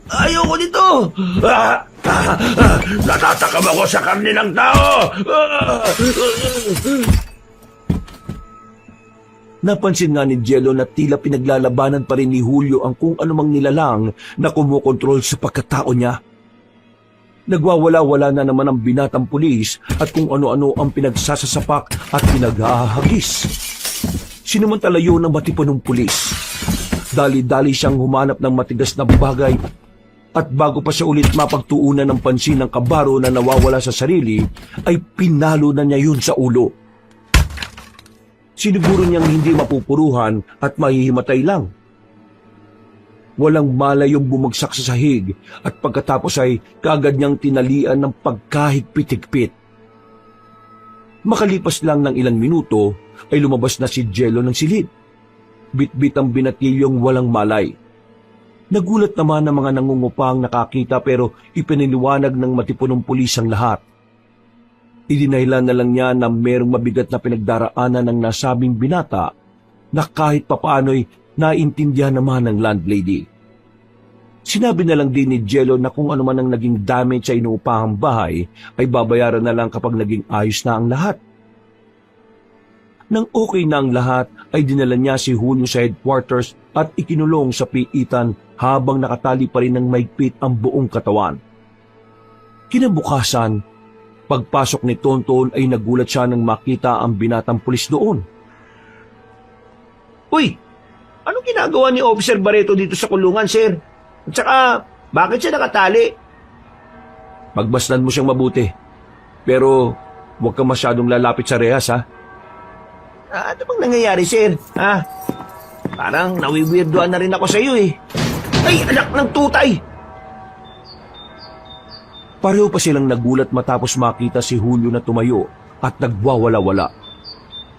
Ayaw ko nito. Natatakam ako sa karne ng tao. Napansin nga ni Jello na tila pinaglalabanan pa rin ni Julio ang kung anumang nilalang na kumukontrol sa pagkatao niya. Nagwawala-wala na naman ang binatang pulis at kung ano-ano ang pinagsasasapak at pinaghahagis. Sinamantala yun ang matipunong pulis. Dali-dali siyang humanap ng matigas na bagay at bago pa siya ulit mapagtuunan ng pansin ng kabaro na nawawala sa sarili, ay pinalo na niya yun sa ulo. Siniguro niyang hindi mapupuruhan at mahihimatay lang. Walang malay yung bumagsak sa sahig at pagkatapos ay kaagad niyang tinalian ng pagkahigpit-higpit. Makalipas lang ng ilang minuto ay lumabas na si Jello ng silid. Bit-bit ang binatilyong walang malay. Nagulat naman ang mga nangungupang nakakita pero ipiniliwanag ng matipunong pulis ang lahat. Idinahilan na lang niya na merong mabigat na pinagdaraanan ng nasabing binata na kahit papaano'y naintindihan naman ng landlady. Sinabi na lang din ni Jello na kung ano man ang naging damage sa inuupahang bahay ay babayaran na lang kapag naging ayos na ang lahat. Nang okay na ang lahat ay dinala niya si Julio sa headquarters at ikinulong sa piitan habang nakatali pa rin ng maigpit ang buong katawan. Kinabukasan, pagpasok ni Tonton ay nagulat siya nang makita ang binatang pulis doon. Uy! Anong ginagawa ni Officer Barreto dito sa kulungan, sir? At saka, bakit siya nakatali? Pagmasdan mo siyang mabuti. Pero huwag ka masyadong lalapit sa rehas, ha? Ano bang nangyayari, sir? Ha? Parang nawiwirdoan na rin ako sa iyo, eh. Ay, anak ng tutay! Pareho pa silang nagulat matapos makita si Julio na tumayo at nagwawala-wala.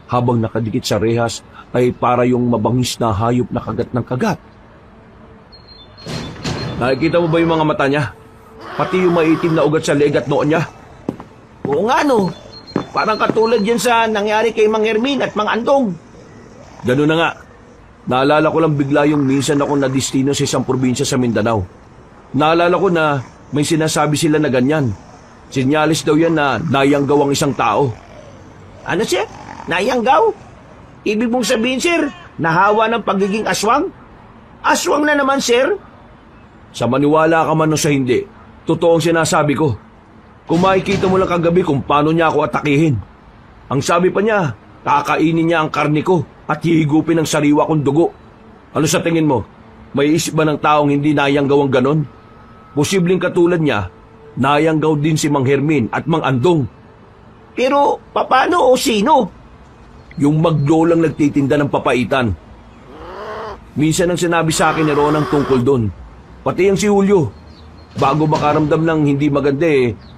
Habang nakadikit sa rehas ay para yung mabangis na hayop na kagat ng kagat. Nakikita mo ba yung mga mata niya? Pati yung maitim na ugat sa leeg at noon niya? Oo nga no. Parang katulad yan sa nangyari kay Mang Hermin at Mang Andong. Ganun na nga. Naalala ko lang bigla yung minsan akong nadistino sa isang probinsya sa Mindanao. Naalala ko na may sinasabi sila na ganyan. Sinyalis daw yan na nayanggaw ang isang tao. Ano sir? Nayanggaw? Ibig mong sabihin sir, nahawa ng pagiging aswang? Aswang na naman sir? Sa maniwala ka man o sa hindi, totoo ang sinasabi ko. Kung makikita mo lang kagabi kung paano niya ako atakihin. Ang sabi pa niya, kakainin niya ang karne ko at hihigupin ang sariwa kong dugo. Ano sa tingin mo? May isip ba ng taong hindi nayanggaw ang ganon? Posibleng katulad niya, nayanggaw din si Mang Hermin at Mang Andong. Pero paano o sino? Yung maglolang nagtitinda ng papaitan. Minsan ang sinabi sa akin ni Ronang tungkol doon. Pati ang si Julio. Bago makaramdam ng hindi maganda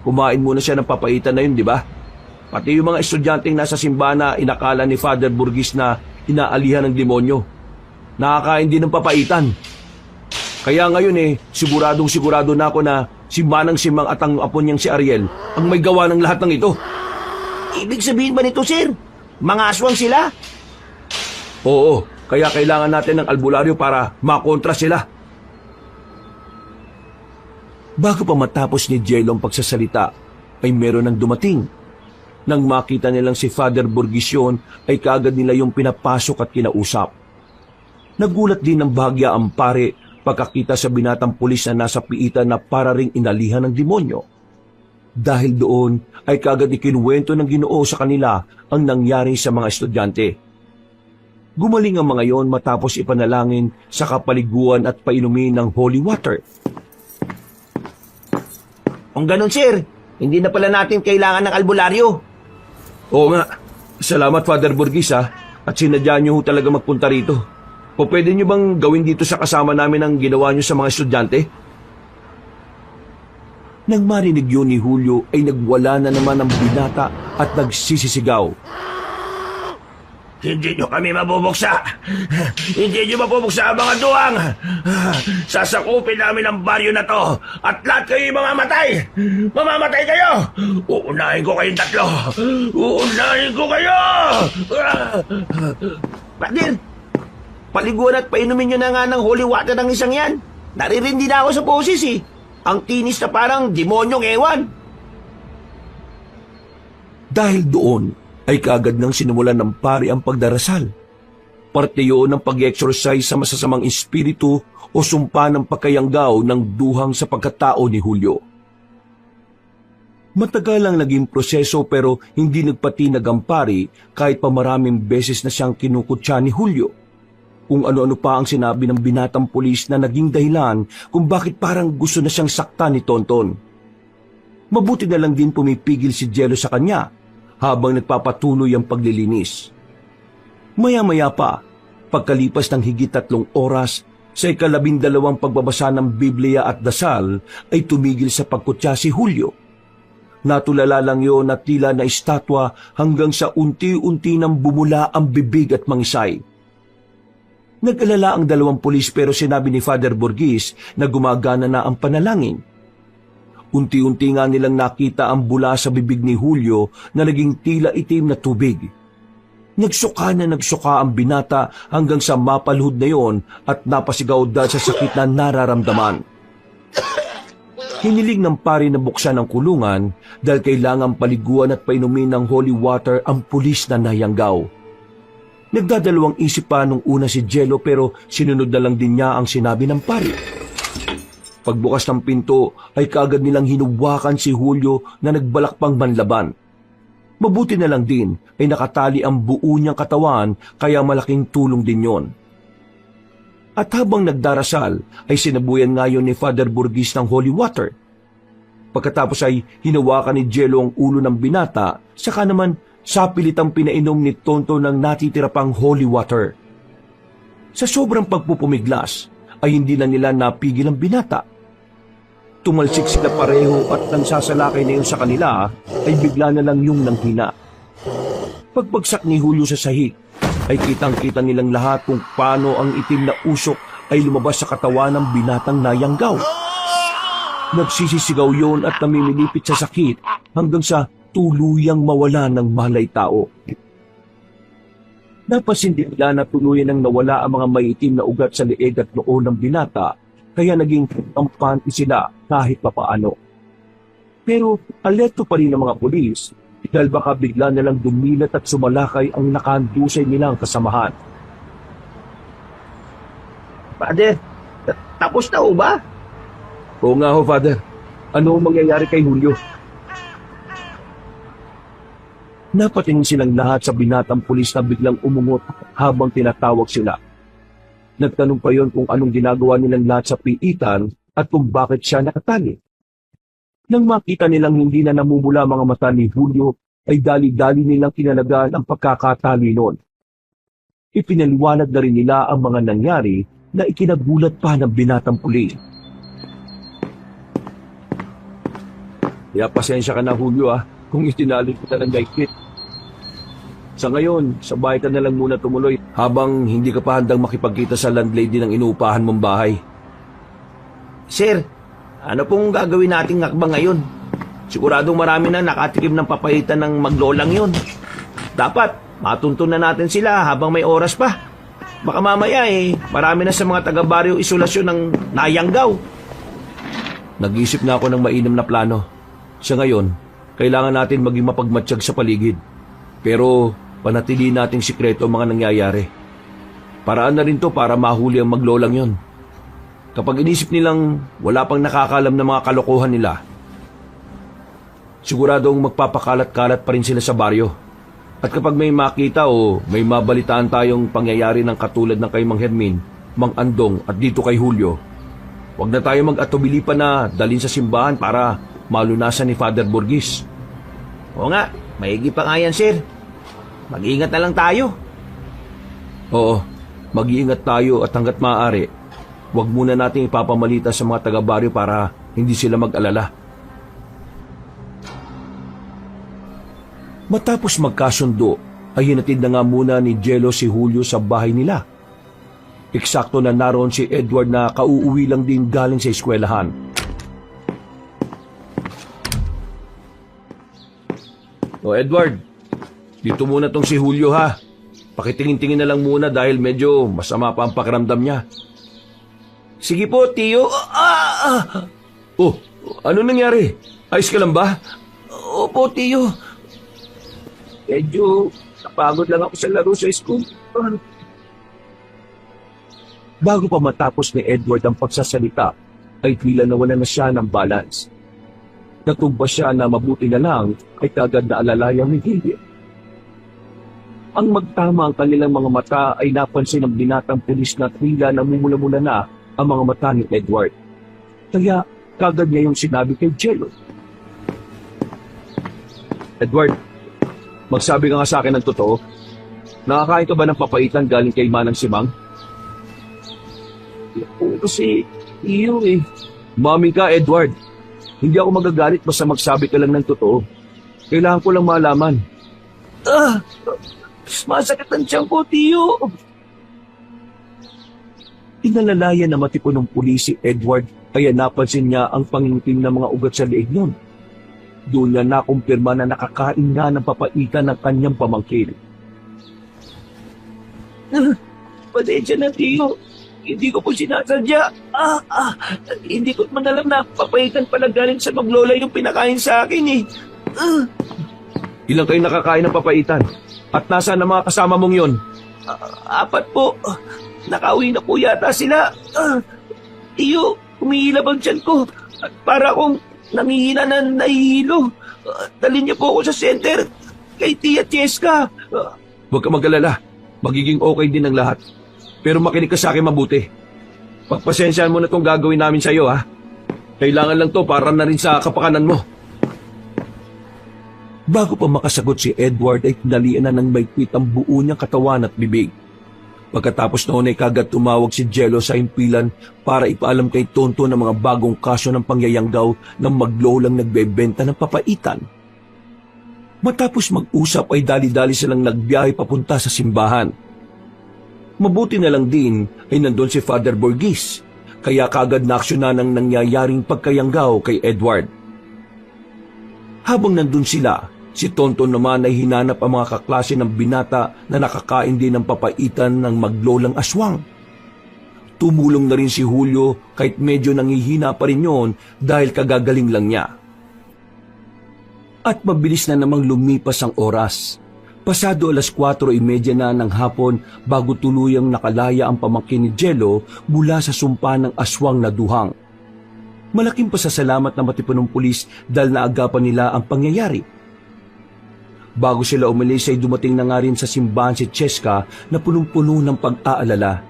kumain muna siya ng papaitan na yun, di ba? Pati yung mga estudyanteng nasa simbahan na inakala ni Father Burgis na inaalihan ng demonyo. Nakakain din ng papaitan. Kaya ngayon sigurado na ako na si Manang Simang at ang apo niyang si Ariel ang may gawa ng lahat ng ito. Ibig sabihin ba nito sir? Mga aswang sila? Oo, kaya kailangan natin ng albularyo para makontra sila. Bago pa matapos ni Jello ang pagsasalita, ay meron nang dumating. Nang makita nilang si Father Burgis yun, ay kaagad nila yung pinapasok at kinausap. Nagulat din ng bahagya ang pare pagkakita sa binatang pulis na nasa piitan na para ring inalihan ng demonyo. Dahil doon ay kaagad ikinuwento ng Ginoo sa kanila ang nangyari sa mga estudyante. Gumaling ang mga yon matapos ipanalangin sa kapaliguan at painumin ng holy water. Kung ganun sir, hindi na pala natin kailangan ng albularyo. Oo nga, salamat Father Burgis at sinadya niyo talaga magpunta rito. O pwede niyo bang gawin dito sa kasama namin ang ginawa niyo sa mga estudyante? Nang marinig yun ni Julio ay nagwala na naman ang binata at nagsisisigaw. Hindi nyo kami mabubuksa. Hindi nyo mabubuksa ang mga duwang. Sasakupin namin ang baryo na to at lahat kayo mga matay. Mamamatay kayo. Uunahin ko kayong tatlo. Uunahin ko kayo. Brother, paliguan at painumin nyo na nga ng holy water ng isang yan. Naririndi na ako sa boses Ang tinis na parang demonyong ewan. Dahil doon ay kaagad nang sinimulan ng pari ang pagdarasal. Parte yun ng pag-exercise sa masasamang espiritu o sumpa ng pagkayanggaw ng duhang sa pagkatao ni Julio. Matagal ang naging proseso pero hindi nagpatinag ang pari kahit pa maraming beses na siyang kinukutya ni Julio. Kung ano-ano pa ang sinabi ng binatang pulis na naging dahilan kung bakit parang gusto na siyang saktan ni Tonton. Mabuti na lang din pumipigil si Jello sa kanya habang nagpapatuloy ang paglilinis. Maya-maya pa, pagkalipas ng higit 3 oras, sa 12 pagbabasa ng Biblia at dasal, ay tumigil sa pagkutya si Julio. Natulala lang yun na tila na estatwa hanggang sa unti-unti nang bumula ang bibig at mangisay. Nag-alala ang 2 pulis pero sinabi ni Father Burgis na gumagana na ang panalangin. Unti-unti nga nilang nakita ang bula sa bibig ni Julio na naging tila itim na tubig. Nagsuka ang binata hanggang sa mapalhod na yon at napasigaw dahil sa sakit na nararamdaman. Hiniling ng pari na buksan ang kulungan dahil kailangang paliguan at painumin ng holy water ang pulis na nayanggaw. Nagdadalawang isip pa nung una si Jello pero sinunod na lang din niya ang sinabi ng pari. Pagbukas ng pinto ay kaagad nilang hinuwakan si Julio na nagbalak pang manlaban. Mabuti na lang din ay nakatali ang buo niyang katawan kaya malaking tulong din yon. At habang nagdarasal ay sinabuyan ngayon ni Father Burgis ng holy water. Pagkatapos ay hinawakan ni Jello ang ulo ng binata saka naman sapilitang pinainom ni Tonto ng natitira pang holy water. Sa sobrang pagpupumiglas ay hindi na nila napigil ang binata. Tumalsik sila pareho at nang sasalakay na yun sa kanila ay bigla na lang yung nanghina. Pagpagsak ni Julio sa sahig ay kitang-kita nilang lahat kung paano ang itim na usok ay lumabas sa katawan ng binatang nayanggaw. Nagsisisigaw yon at namimilipit sa sakit hanggang sa tuluyang mawala ng malay tao. Napansin din nila na tuluyan ang nawala ang mga maitim na ugat sa leeg at noo ng binata, kaya naging kampante sila kahit papaano. Pero alerto pa rin ang mga pulis dahil baka bigla nilang dumilat at sumalakay ang nakahandusay nilang kasamahan. Father, tapos na ho ba? Oo nga ho, Father. Ano ang mangyayari kay Julio? Napatingin silang lahat sa binatang pulis na biglang umungot habang tinatawag sila. Nagtanong pa yon kung anong ginagawa nilang lahat sa piitan at kung bakit siya nakatali. Nang makita nilang hindi na namumula mga mata ni Julio, ay dali-dali nilang kinalagaan ang pagkakatali noon. Ipinaliwanag na rin nila ang mga nangyari na ikinagulat pa ng binatang pulis. Kaya pasensya ka na, Julio, kung itinali kita ng gaikit. Sa ngayon, sa bahay ka na lang muna tumuloy habang hindi ka pa handang makipagkita sa landlady ng inuupahan mong bahay. Sir, ano pong gagawin nating hakbang ngayon? Siguradong marami na nakatikim ng papaitan ng maglolang yun. Dapat, matuntun na natin sila habang may oras pa. Baka mamaya marami na sa mga taga-baryo isolasyon ng nayanggaw. Nag-isip na ako ng mainam na plano. Sa ngayon, kailangan natin maging mapagmatsyag sa paligid. Pero panatili nating sikreto ang mga nangyayari. Paraan na rin to para mahuli ang maglolang yon. Kapag inisip nilang wala pang nakakalam ng mga kalokohan nila, siguradong magpapakalat-kalat pa rin sila sa baryo. At kapag may makita o may mabalitaan tayong pangyayari ng katulad ng kay Mang Hermin, Mang Andong at dito kay Julio, huwag na tayo mag-atubili pa na dalhin sa simbahan para malunasan ni Father Burgis. Oo nga, maigi pa nga yan, sir. Mag-iingat na lang tayo. Oo, mag-iingat tayo at hanggat maaari, huwag muna nating ipapamalita sa mga taga-baryo para hindi sila mag-alala. Matapos magkasundo, ay hinatid na nga muna ni Jello si Julio sa bahay nila. Eksakto na naroon si Edward na kauuwi lang din galing sa eskwelahan. O Edward, dito muna tong si Julio ha. Pakitingin-tingin na lang muna dahil medyo masama pa ang pakiramdam niya. Sige po, Tiyo. Oh, ano nangyari? Ayos ka lang ba? Opo, Tiyo. Medyo napagod lang ako sa laro sa school. Bago pa matapos ni Edward ang pagsasalita, ay tila nawala na siya ng balance. Natumba siya na mabuti na lang ay kagad na alalayan ni Hildy. Ang magtama ang kanilang mga mata ay napansin ng binatang pulis na tila namumula-mula na ang mga mata ni Edward. Kaya kagad niya yung sinabi kay Jello. Edward, magsabi ka nga sa akin ng totoo. Nakakain ka ba ng papaitan galing kay Manang Simang? Kasi iyo Mami ka, Edward. Hindi ako magagalit basta magsabi ka lang ng totoo. Kailangan ko lang malaman. Masakit ang tiyan ko, Tiyo. Inalalayan na matipon ng pulis si Edward kaya napansin niya ang pangingitim ng mga ugat sa leeg nun. Doon niya nakumpirma na nakakain nga ng papaitan ng kanyang pamangkin. Pasensya na, Tiyo. Hindi ko po sinasadya. Hindi ko man alam na papaitan pala galing sa maglola yung pinakain sa akin Ilang kayo nakakain ng papaitan? At nasaan ang mga kasama mong yon? 4 po. Nakauwi na po yata sila. Tiyo, humihilab ang tiyan ko. At para akong nangihina na nahihilo. Dalhin niyo po ako sa center kay Tia Cheska. Huwag ka mag-alala. Magiging okay din ang lahat. Pero makinig ka sa akin mabuti. Pagpasensyahan mo na itong gagawin namin sa iyo, ha? Kailangan lang to para na rin sa kapakanan mo. Bago pa makasagot si Edward ay tinalian na ng maigpit ang buo niyang katawan at bibig. Pagkatapos noon ay kagad tumawag si Jello sa himpilan para ipaalam kay Tonto ng mga bagong kaso ng pangyayanggaw ng maglolang nagbebenta ng papaitan. Matapos mag-usap ay dali-dali silang nagbiyahe papunta sa simbahan. Mabuti na lang din ay nandun si Father Borghese, kaya kagad naaksyonan ang nangyayaring pagkayanggaw kay Edward. Habang nandun sila, si Tonton naman ay hinanap ang mga kaklase ng binata na nakakain din ng papaitan ng maglolang aswang. Tumulong na rin si Julio kahit medyo nangihina pa rin yon dahil kagagaling lang niya. At mabilis na namang lumipas ang oras. Pasado 4:30 na ng hapon bago tuluyang nakalaya ang pamangkin ni Jello mula sa sumpa ng aswang na duhang. Malaking pasasalamat na matipunong pulis dahil naagapan nila ang pangyayari. Bago sila umalis ay dumating na nga rin sa simbahan si Cheska na punong-puno ng pag-aalala.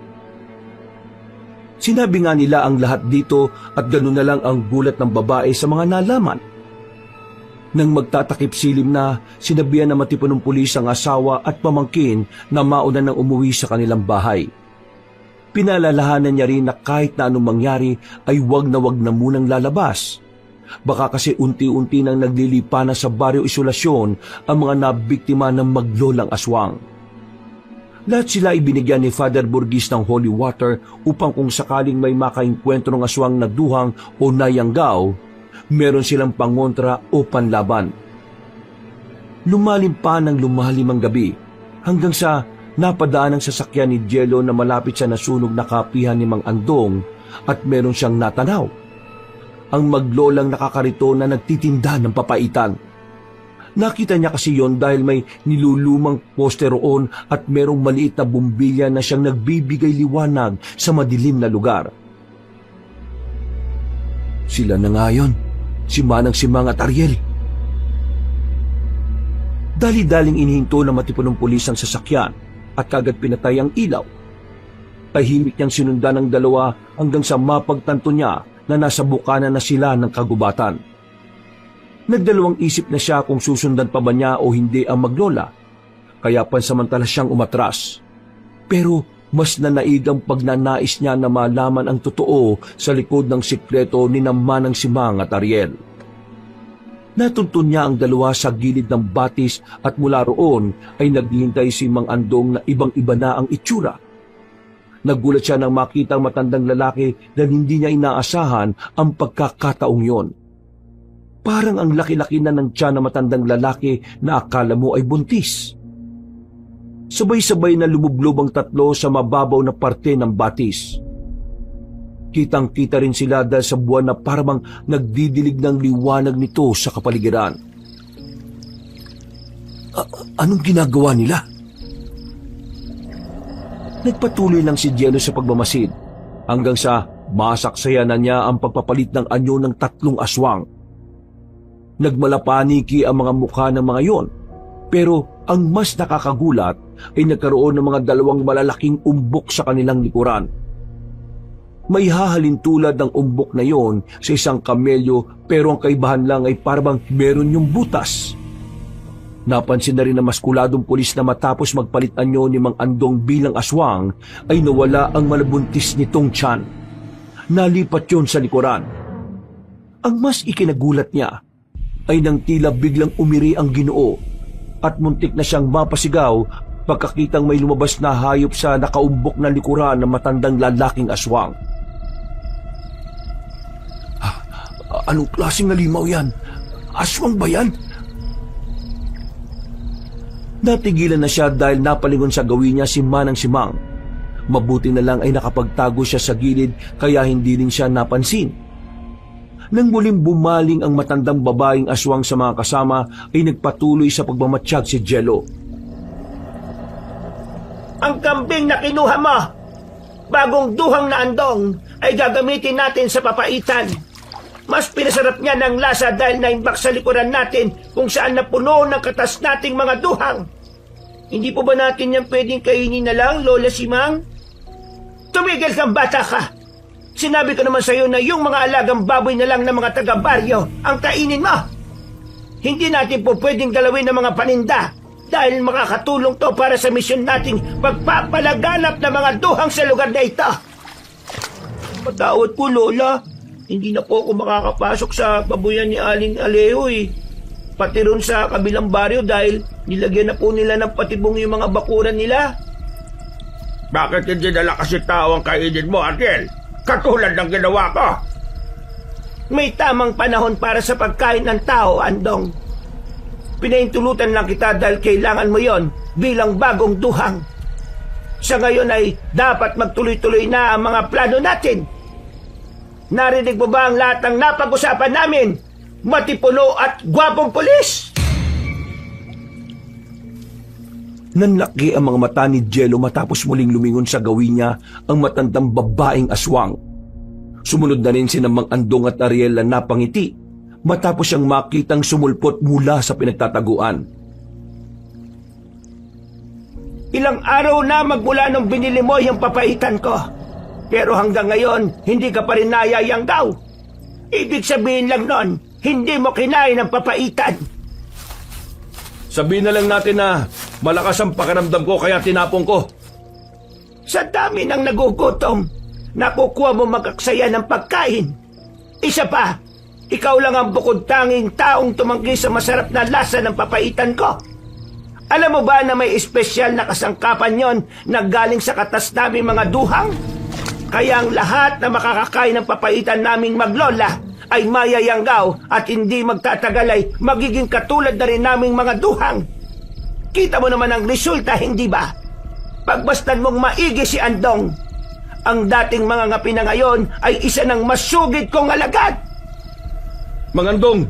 Sinabi nga nila ang lahat dito at ganoon na lang ang gulat ng babae sa mga nalaman. Nang magtatakip silim na, sinabihan na matipunong pulis ang asawa at pamangkin na mauna nang umuwi sa kanilang bahay. Pinalalahanan niya rin na kahit na anong mangyari ay wag na munang lalabas. Baka kasi unti-unti nang naglilipanan sa baryo Isolasyon ang mga nabiktima ng maglolang aswang. Lahat sila ibinigyan ni Father Borghese ng holy water upang kung sakaling may makainkwentro ng aswang na duhang o nayanggaw, meron silang pangontra o panlaban. Lumalim pa ng lumalim ang gabi hanggang sa napadaan ang sasakyan ni Jello na malapit sa nasunog na kapihan ni Mang Andong at meron siyang natanaw. Ang maglolang nakakarito na nagtitinda ng papaitan. Nakita niya kasi yon dahil may nilulumang poste roon at merong maliit na bumbilya na siyang nagbibigay liwanag sa madilim na lugar. Sila na nga yun, si Manang Simang at Ariel. Dali-daling inihinto na matipunong pulis ang sasakyan at kagad pinatay ang ilaw. Tahimik niyang sinundan ng dalawa hanggang sa mapagtanto niya na nasa bukana na sila ng kagubatan. Nagdalawang isip na siya kung susundan pa ba niya o hindi ang maglola, kaya pansamantala siyang umatras. Pero mas nanaig ang pagnanais niya na malaman ang totoo sa likod ng sikreto ni Manang Simang at Ariel. Natuntun niya ang dalawa sa gilid ng batis at mula roon ay naghihintay si Mang Andong na ibang-iba na ang itsura. Nagulat siya nang makita ang matandang lalaki na hindi niya inaasahan ang pagkakataong yon. Parang ang laki-laki na ng tiyan na matandang lalaki na akala mo ay buntis. Sabay-sabay na lumublob ang tatlo sa mababaw na parte ng batis. Kitang-kita rin sila dahil sa buwan na parang nagdidilig ng liwanag nito sa kapaligiran. Anong ginagawa nila? Nagpatuloy lang si Jello sa pagmamasid hanggang sa masaksayan na niya ang pagpapalit ng anyo ng 3 aswang. Nagmalapaniki ang mga mukha ng mga yon, pero ang mas nakakagulat ay nagkaroon ng mga 2 malalaking umbok sa kanilang likuran. May hahalin tulad ng umbok na yon sa isang kamelyo pero ang kaibahan lang ay parang meron yung butas. Napansin na rin ng maskuladong pulis na matapos magpalit anyo ni Mang Andong bilang aswang ay nawala ang malabuntis nitong tiyan. Nalipat yon sa likuran. Ang mas ikinagulat niya ay nang tila biglang umiri ang Ginoo at muntik na siyang mapasigaw pagkakitang may lumabas na hayop sa nakaumbok na likuran ng matandang lalaking aswang. Anong klaseng halimaw yan? Aswang ba yan? Natigilan na siya dahil napalingon sa gawin niya si Manang Simang. Mabuti na lang ay nakapagtago siya sa gilid kaya hindi rin siya napansin. Nang muling bumaling ang matandang babaeng aswang sa mga kasama ay nagpatuloy sa pagmamatsyag si Jello. Ang kambing na kinuha mo, bagong duhang na Andong, ay gagamitin natin sa papaitan. Mas pinasarap niya ng lasa dahil naimbak sa likuran natin kung saan napuno ng katas nating mga duhang. Hindi po ba natin yan pwedeng kainin na lang, Lola Simang? Tumigil kang bata ka! Sinabi ko naman sa iyo na yung mga alagang baboy na lang ng mga taga-baryo ang kainin mo. Hindi natin po pwedeng galawin ng mga paninda dahil makakatulong to para sa misyon nating pagpapalaganap ng mga duhang sa lugar na ito. Patawad po, Lola. Hindi na po ako makakapasok sa babuyan ni Aling Alejo eh. Pati ron sa kabilang baryo dahil nilagyan na po nila ng patibong yung mga bakuran nila. Bakit hindi na kasi tao ang kainin mo, Ariel? Katulad ng ginawa ko. May tamang panahon para sa pagkain ng tao, Andong. Pinaintulutan lang kita dahil kailangan mo yon bilang bagong duhang. Sa ngayon ay dapat magtuloy-tuloy na ang mga plano natin. Narinig mo ba ang lahat ng napag-usapan namin? Matipuno at gwapong pulis! Nanlaki ang mga mata ni Jello matapos muling lumingon sa gawin niya ang matandang babaeng aswang. Sumunod na rin si Mang Andong at Ariel na napangiti matapos siyang makitang sumulpot mula sa pinagtataguan. Ilang araw na magmula nung binili mo yung papaitan ko. Pero hanggang ngayon, hindi ka pa rin nayayang daw. Ibig sabihin lang nun, hindi mo kinain ang papaitan. Sabihin na lang natin na malakas ang pakiramdam ko kaya tinapong ko. Sa dami ng nagugutom, nakukuha mo magaksaya ng pagkain. Isa pa, ikaw lang ang bukod tanging taong tumanggi sa masarap na lasa ng papaitan ko. Alam mo ba na may espesyal na kasangkapan yon na galing sa katas naming mga duhang? Kaya ang lahat na makakakain ng papaitan naming maglola ay mayayanggaw at hindi magtatagal ay magiging katulad na rin naming mga duhang. Kita mo naman ang resulta, hindi ba? Pagbastan mong maigi si Andong, ang dating mga ngapi na ngayon ay isa ng masugid kong alagad. Mang Andong,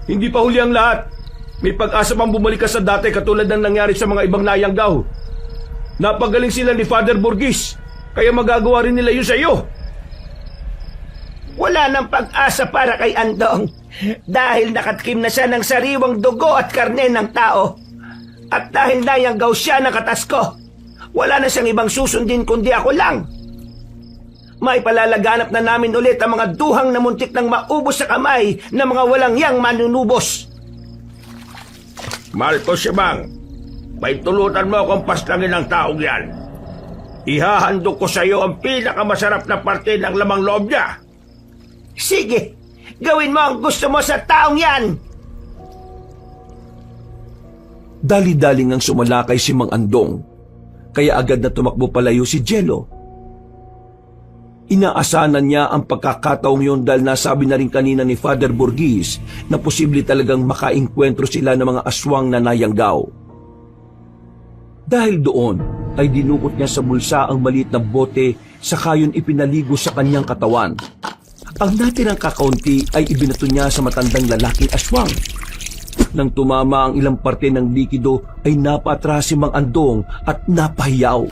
hindi pa huli ang lahat. May pag-asa pang bumalik ka sa dati katulad ng nangyari sa mga ibang nayanggaw. Napagaling sila ni Father Burgis, kaya magagawa rin nila yun sa iyo. Wala nang pag-asa para kay Andong dahil nakatikim na siya ng sariwang dugo at karne ng tao. At dahil nayanggaw siya ng katas ko, wala na siyang ibang susundin kundi ako lang. May palalaganap na namin ulit ang mga duhang na muntik nang maubos sa kamay ng mga walang yang manunubos. Marcos Sibang, may tulutan mo akong paslangin ng taong yan. Ihahandog ko sa iyo ang pinakamasarap na parte ng lamang loob niya. Sige, gawin mo ang gusto mo sa taong yan. Dali-daling ang sumalakay si Mang Andong, kaya agad na tumakbo palayo si Jello. Inaasahan niya ang pagkakataong yon dahil nasabi na rin kanina ni Father Burgis na posible talagang makainkwentro sila ng mga aswang na nayanggaw. Dahil doon ay dinukot niya sa bulsa ang maliit na bote saka yun ipinaligo sa kanyang katawan. Ang natirang kakaunti ay ibinato niya sa matandang lalaking aswang. Nang tumama ang ilang parte ng likido ay napatras si Mang Andong at napahiyaw.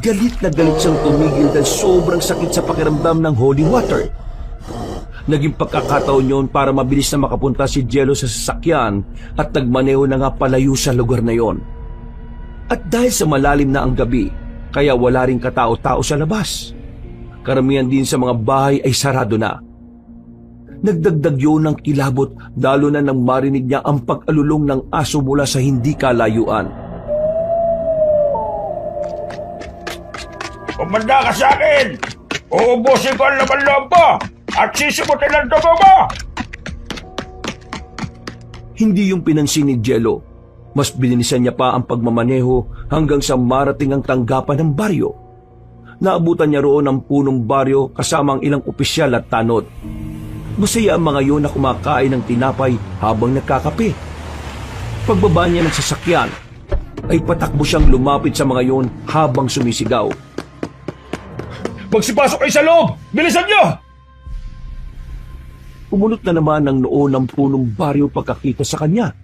Galit na galit siyang tumigil dahil sobrang sakit sa pakiramdam ng holy water. Naging pagkakataon yon para mabilis na makapunta si Jello sa sasakyan at nagmaneho na nga palayo sa lugar na yon. At dahil sa malalim na ang gabi, kaya wala ring katao-tao sa labas. Karamihan din sa mga bahay ay sarado na. Nagdagdag yun ng kilabot lalo na nang marinig niya ang pag-alulong ng aso mula sa hindi kalayuan. Kumanda ka sa akin! Uubusin ko ang laman loob mo at sisimutin ang dugo mo! Hindi yung pinansin ni Jello. Mas binilisan niya pa ang pagmamaneho hanggang sa marating ang tanggapan ng baryo. Naabutan niya roon ang punong baryo kasama ang ilang opisyal at tanod. Masaya ang mga yun na kumakain ng tinapay habang nagkakape. Pagbaba niya ng sasakyan, ay patakbo siyang lumapit sa mga yun habang sumisigaw. Magsipasok kayo sa loob! Bilisan niyo! Pumunot na naman ng noo ng punong baryo pagkakita sa kanya.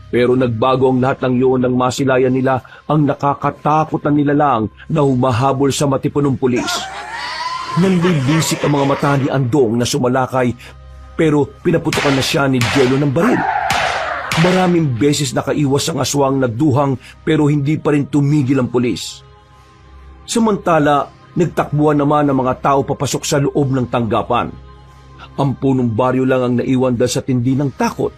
Pero nagbago ang lahat ng yun nang masilayan nila ang nakakatakot na nilalang na humahabol sa matipunong pulis. Nanlilisik ang mga mata ni Andong na sumalakay pero pinaputukan na siya ni Jello ng baril. Maraming beses nakaiwas ang aswang nagduhang pero hindi pa rin tumigil ang pulis. Samantala, nagtakbuhan naman ang mga tao papasok sa loob ng tanggapan. Ang punong baryo lang ang naiwan dahil sa tindi ng takot.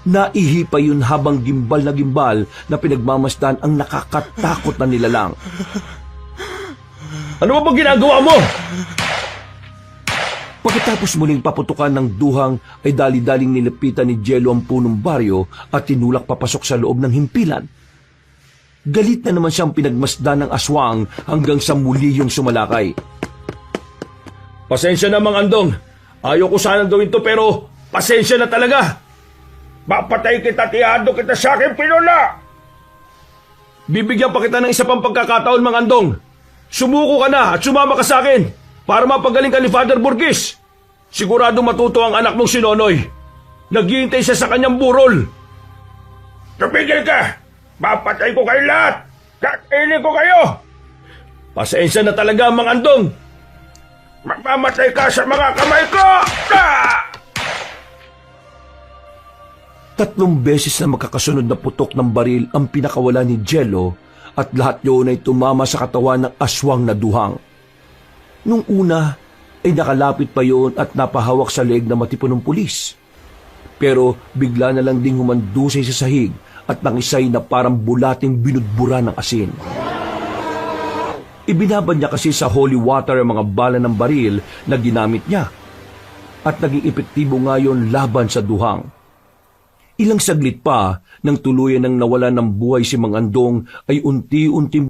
Naihi pa yun habang gimbal na pinagmamasdan ang nakakatakot na nilalang. Ano ba ginagawa mo? Pagkatapos muling paputukan ng duhang ay dali-daling nilapitan ni Jello ang punong baryo at tinulak papasok sa loob ng himpilan. Galit na naman siyang pinagmasdan ng aswang hanggang sa muli yung sumalakay. Pasensya na, Mang Andong. Ayaw ko sanang gawin to pero pasensya na talaga. Mapatay kita, tiyado kita sa akin, pinula! Bibigyan pa kita ng isa pang pagkakataon, Mang Andong. Sumuko ka na at sumama ka sa akin para mapagaling ka ni Father Burgis. Sigurado matuto ang anak mong si Nonoy. Naghihintay siya sa kanyang burol. Tumigil ka! Mapatay ko kayo lahat! Kakainin ko kayo! Pasensya na talaga, Mang Andong. Mamamatay ka sa mga kamay ko! Ah! 3 beses na magkakasunod na putok ng baril ang pinakawala ni Jello at lahat yun ay tumama sa katawan ng aswang na duhang. Nung una ay nakalapit pa yun at napahawak sa leeg na matipunong pulis. Pero bigla na lang ding humandusay sa sahig at nangisay na parang bulating binudbura ng asin. Ibinabad niya kasi sa holy water ang mga bala ng baril na ginamit niya at naging epektibo nga yun laban sa duhang. Ilang saglit pa nang tuluyan ng nawalan ng buhay si Mang Andong ay unti-unting